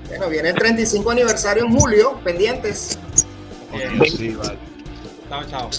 Bueno, viene el 35 aniversario en julio, pendientes. Sí, vale. Chao.